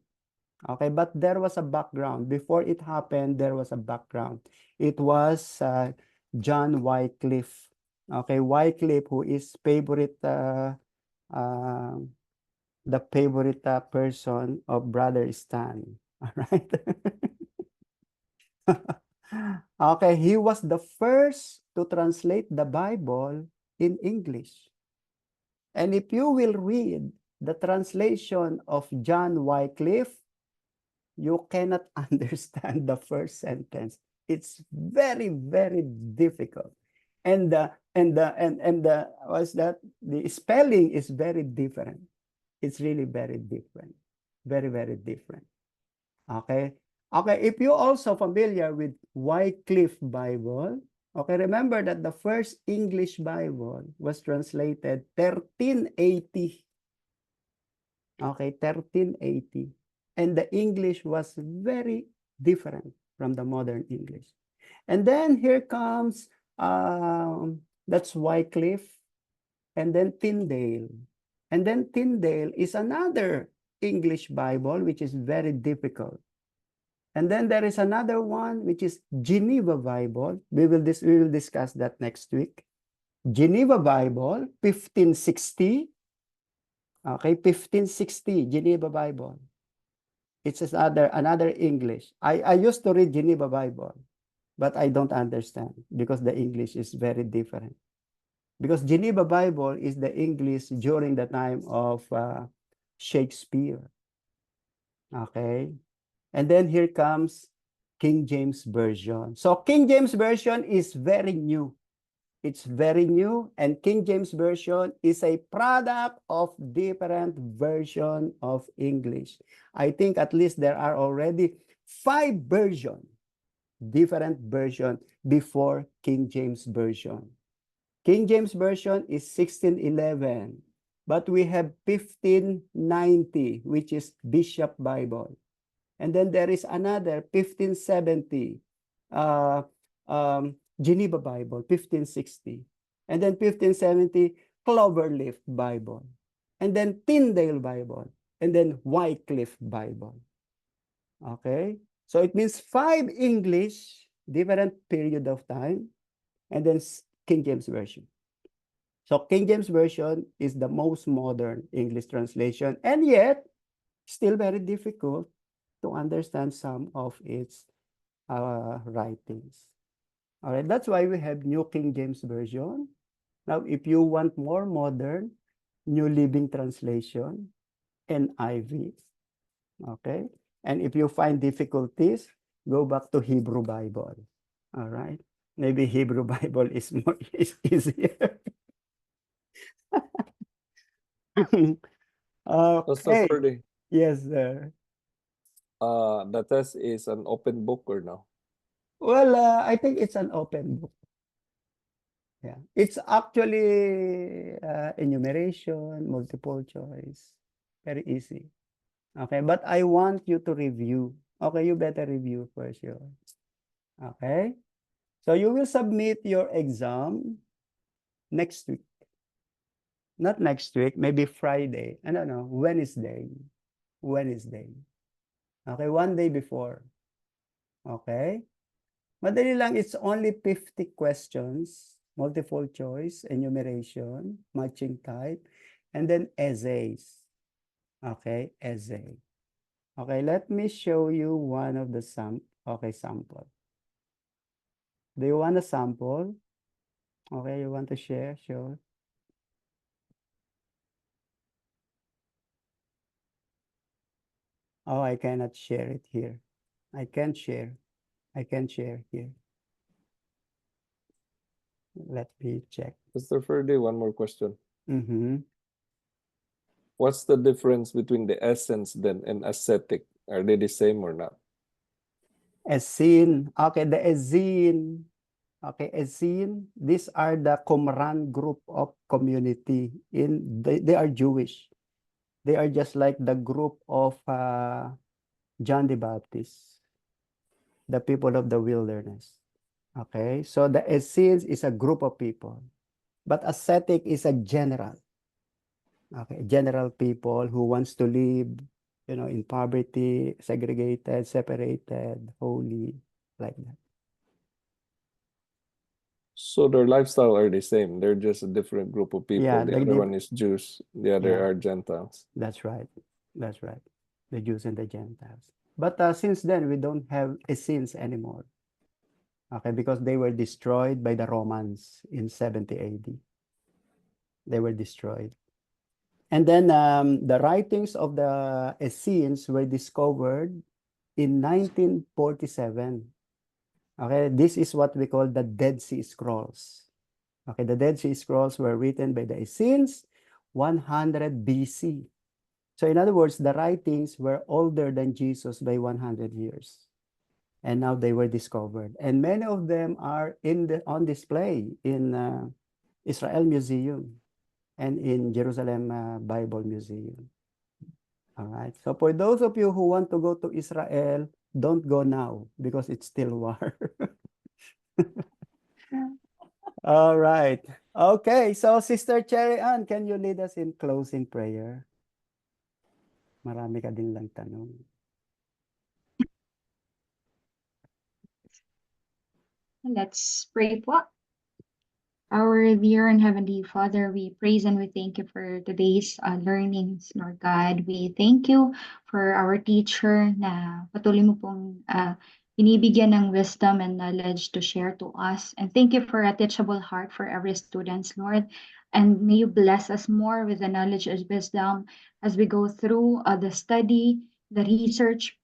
Okay, but there was a background. Before it happened, there was a background. It was John Wycliffe. Okay, Wycliffe, who is the favorite person of Brother Stan. All right. Okay, he was the first to translate the Bible in English. And if you will read the translation of John Wycliffe, you cannot understand the first sentence. It's very, very difficult. And the spelling is very different. It's really very different. Very, very different. Okay. Okay, if you also familiar with Wycliffe Bible, okay, remember that the first English Bible was translated 1380. Okay, 1380. And the English was very different from the modern English. And then here comes, that's Wycliffe, and then Tyndale. And then Tyndale is another English Bible, which is very difficult. And then there is another one, which is Geneva Bible. We will discuss that next week. Geneva Bible, 1560. Okay, 1560, Geneva Bible. It's another English. I used to read Geneva Bible, but I don't understand because the English is very different. Because Geneva Bible is the English during the time of Shakespeare. Okay. And then here comes King James Version. So King James Version is very new. It's very new, and King James Version is a product of different version of English. I think at least there are already 5 versions, different version before King James Version. King James Version is 1611, but we have 1590, which is Bishop Bible. And then there is another 1570, Geneva Bible, 1560. And then 1570, Cloverleaf Bible. And then Tyndale Bible. And then Wycliffe Bible. Okay? So it means 5 English, different period of time, and then King James Version. So King James Version is the most modern English translation, and yet still very difficult to understand some of its writings. All right, that's why we have New King James Version. Now, if you want more modern, New Living Translation, NIV. Okay, and if you find difficulties, go back to Hebrew Bible. All right, maybe Hebrew Bible is more easier. Pastor Okay, Ferdy, yes, sir. the test is an open book or no? Well, I think it's an open book. Yeah, it's actually enumeration, multiple choice, very easy. Okay, but I want you to review. Okay, you better review for sure. Okay, so you will submit your exam next week. Not next week, maybe Friday. I don't know, Wednesday. Wednesday. Okay, one day before. Okay. Madali lang, it's only 50 questions, multiple choice, enumeration, matching type, and then essays. Okay, essay. Okay, let me show you one of the sample. Do you want a sample? Okay, you want to share? Sure. Oh, I cannot share it here. I can't share. I can share here. Let me check. Pastor Ferdy, one more question. Mm-hmm. What's the difference between the essence then and ascetic? Are they the same or not? Essene. Okay, the Essene. Okay, Essene. These are the Qumran group of community. They are Jewish. They are just like the group of John the Baptist, the people of the wilderness. Okay, so the Essenes is a group of people, but ascetic is a general. Okay, general people who wants to live, in poverty, segregated, separated, holy, like that. So their lifestyle are the same. They're just a different group of people. Yeah, The they other did- one is Jews. The other Yeah. are Gentiles. That's right. That's right. The Jews and the Gentiles. But since then, we don't have Essenes anymore. Okay, because they were destroyed by the Romans in 70 AD. They were destroyed. And then the writings of the Essenes were discovered in 1947. Okay, this is what we call the Dead Sea Scrolls. Okay, the Dead Sea Scrolls were written by the Essenes 100 BC. So in other words, the writings were older than Jesus by 100 years. And now they were discovered. And many of them are on display in Israel Museum and in Jerusalem Bible Museum. All right. So for those of you who want to go to Israel, don't go now because it's still war. All right. Okay. So Sister Cherry Ann, can you lead us in closing prayer? Marami ka din lang tanong. Let's pray po. Our dear and Heavenly Father, we praise and we thank you for today's learnings, Lord God. We thank you for our teacher na patuloy mo pong binibigyan ng wisdom and knowledge to share to us. And thank you for a teachable heart for every student, Lord. And may you bless us more with the knowledge and wisdom as we go through the study, the research.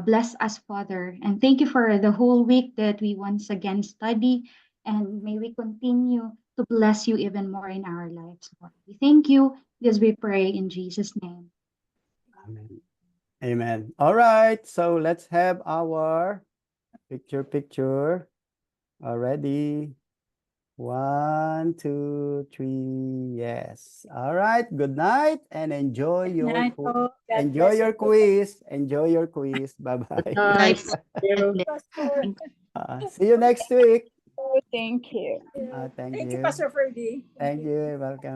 Bless us, Father. And thank you for the whole week that we once again study and may we continue to bless you even more in our lives, Lord. We thank you. This we pray in Jesus' name. Amen. Amen. All right, so let's have our picture. Already. 1, 2, 3. Yes. All right. Good night and enjoy your Night qu- po. God enjoy bless your you. quiz. Enjoy your quiz. Bye-bye. Night. Pastor. See you next week. Thank you. Thank Thank you, you. Pastor Ferdy. Thank you. Welcome.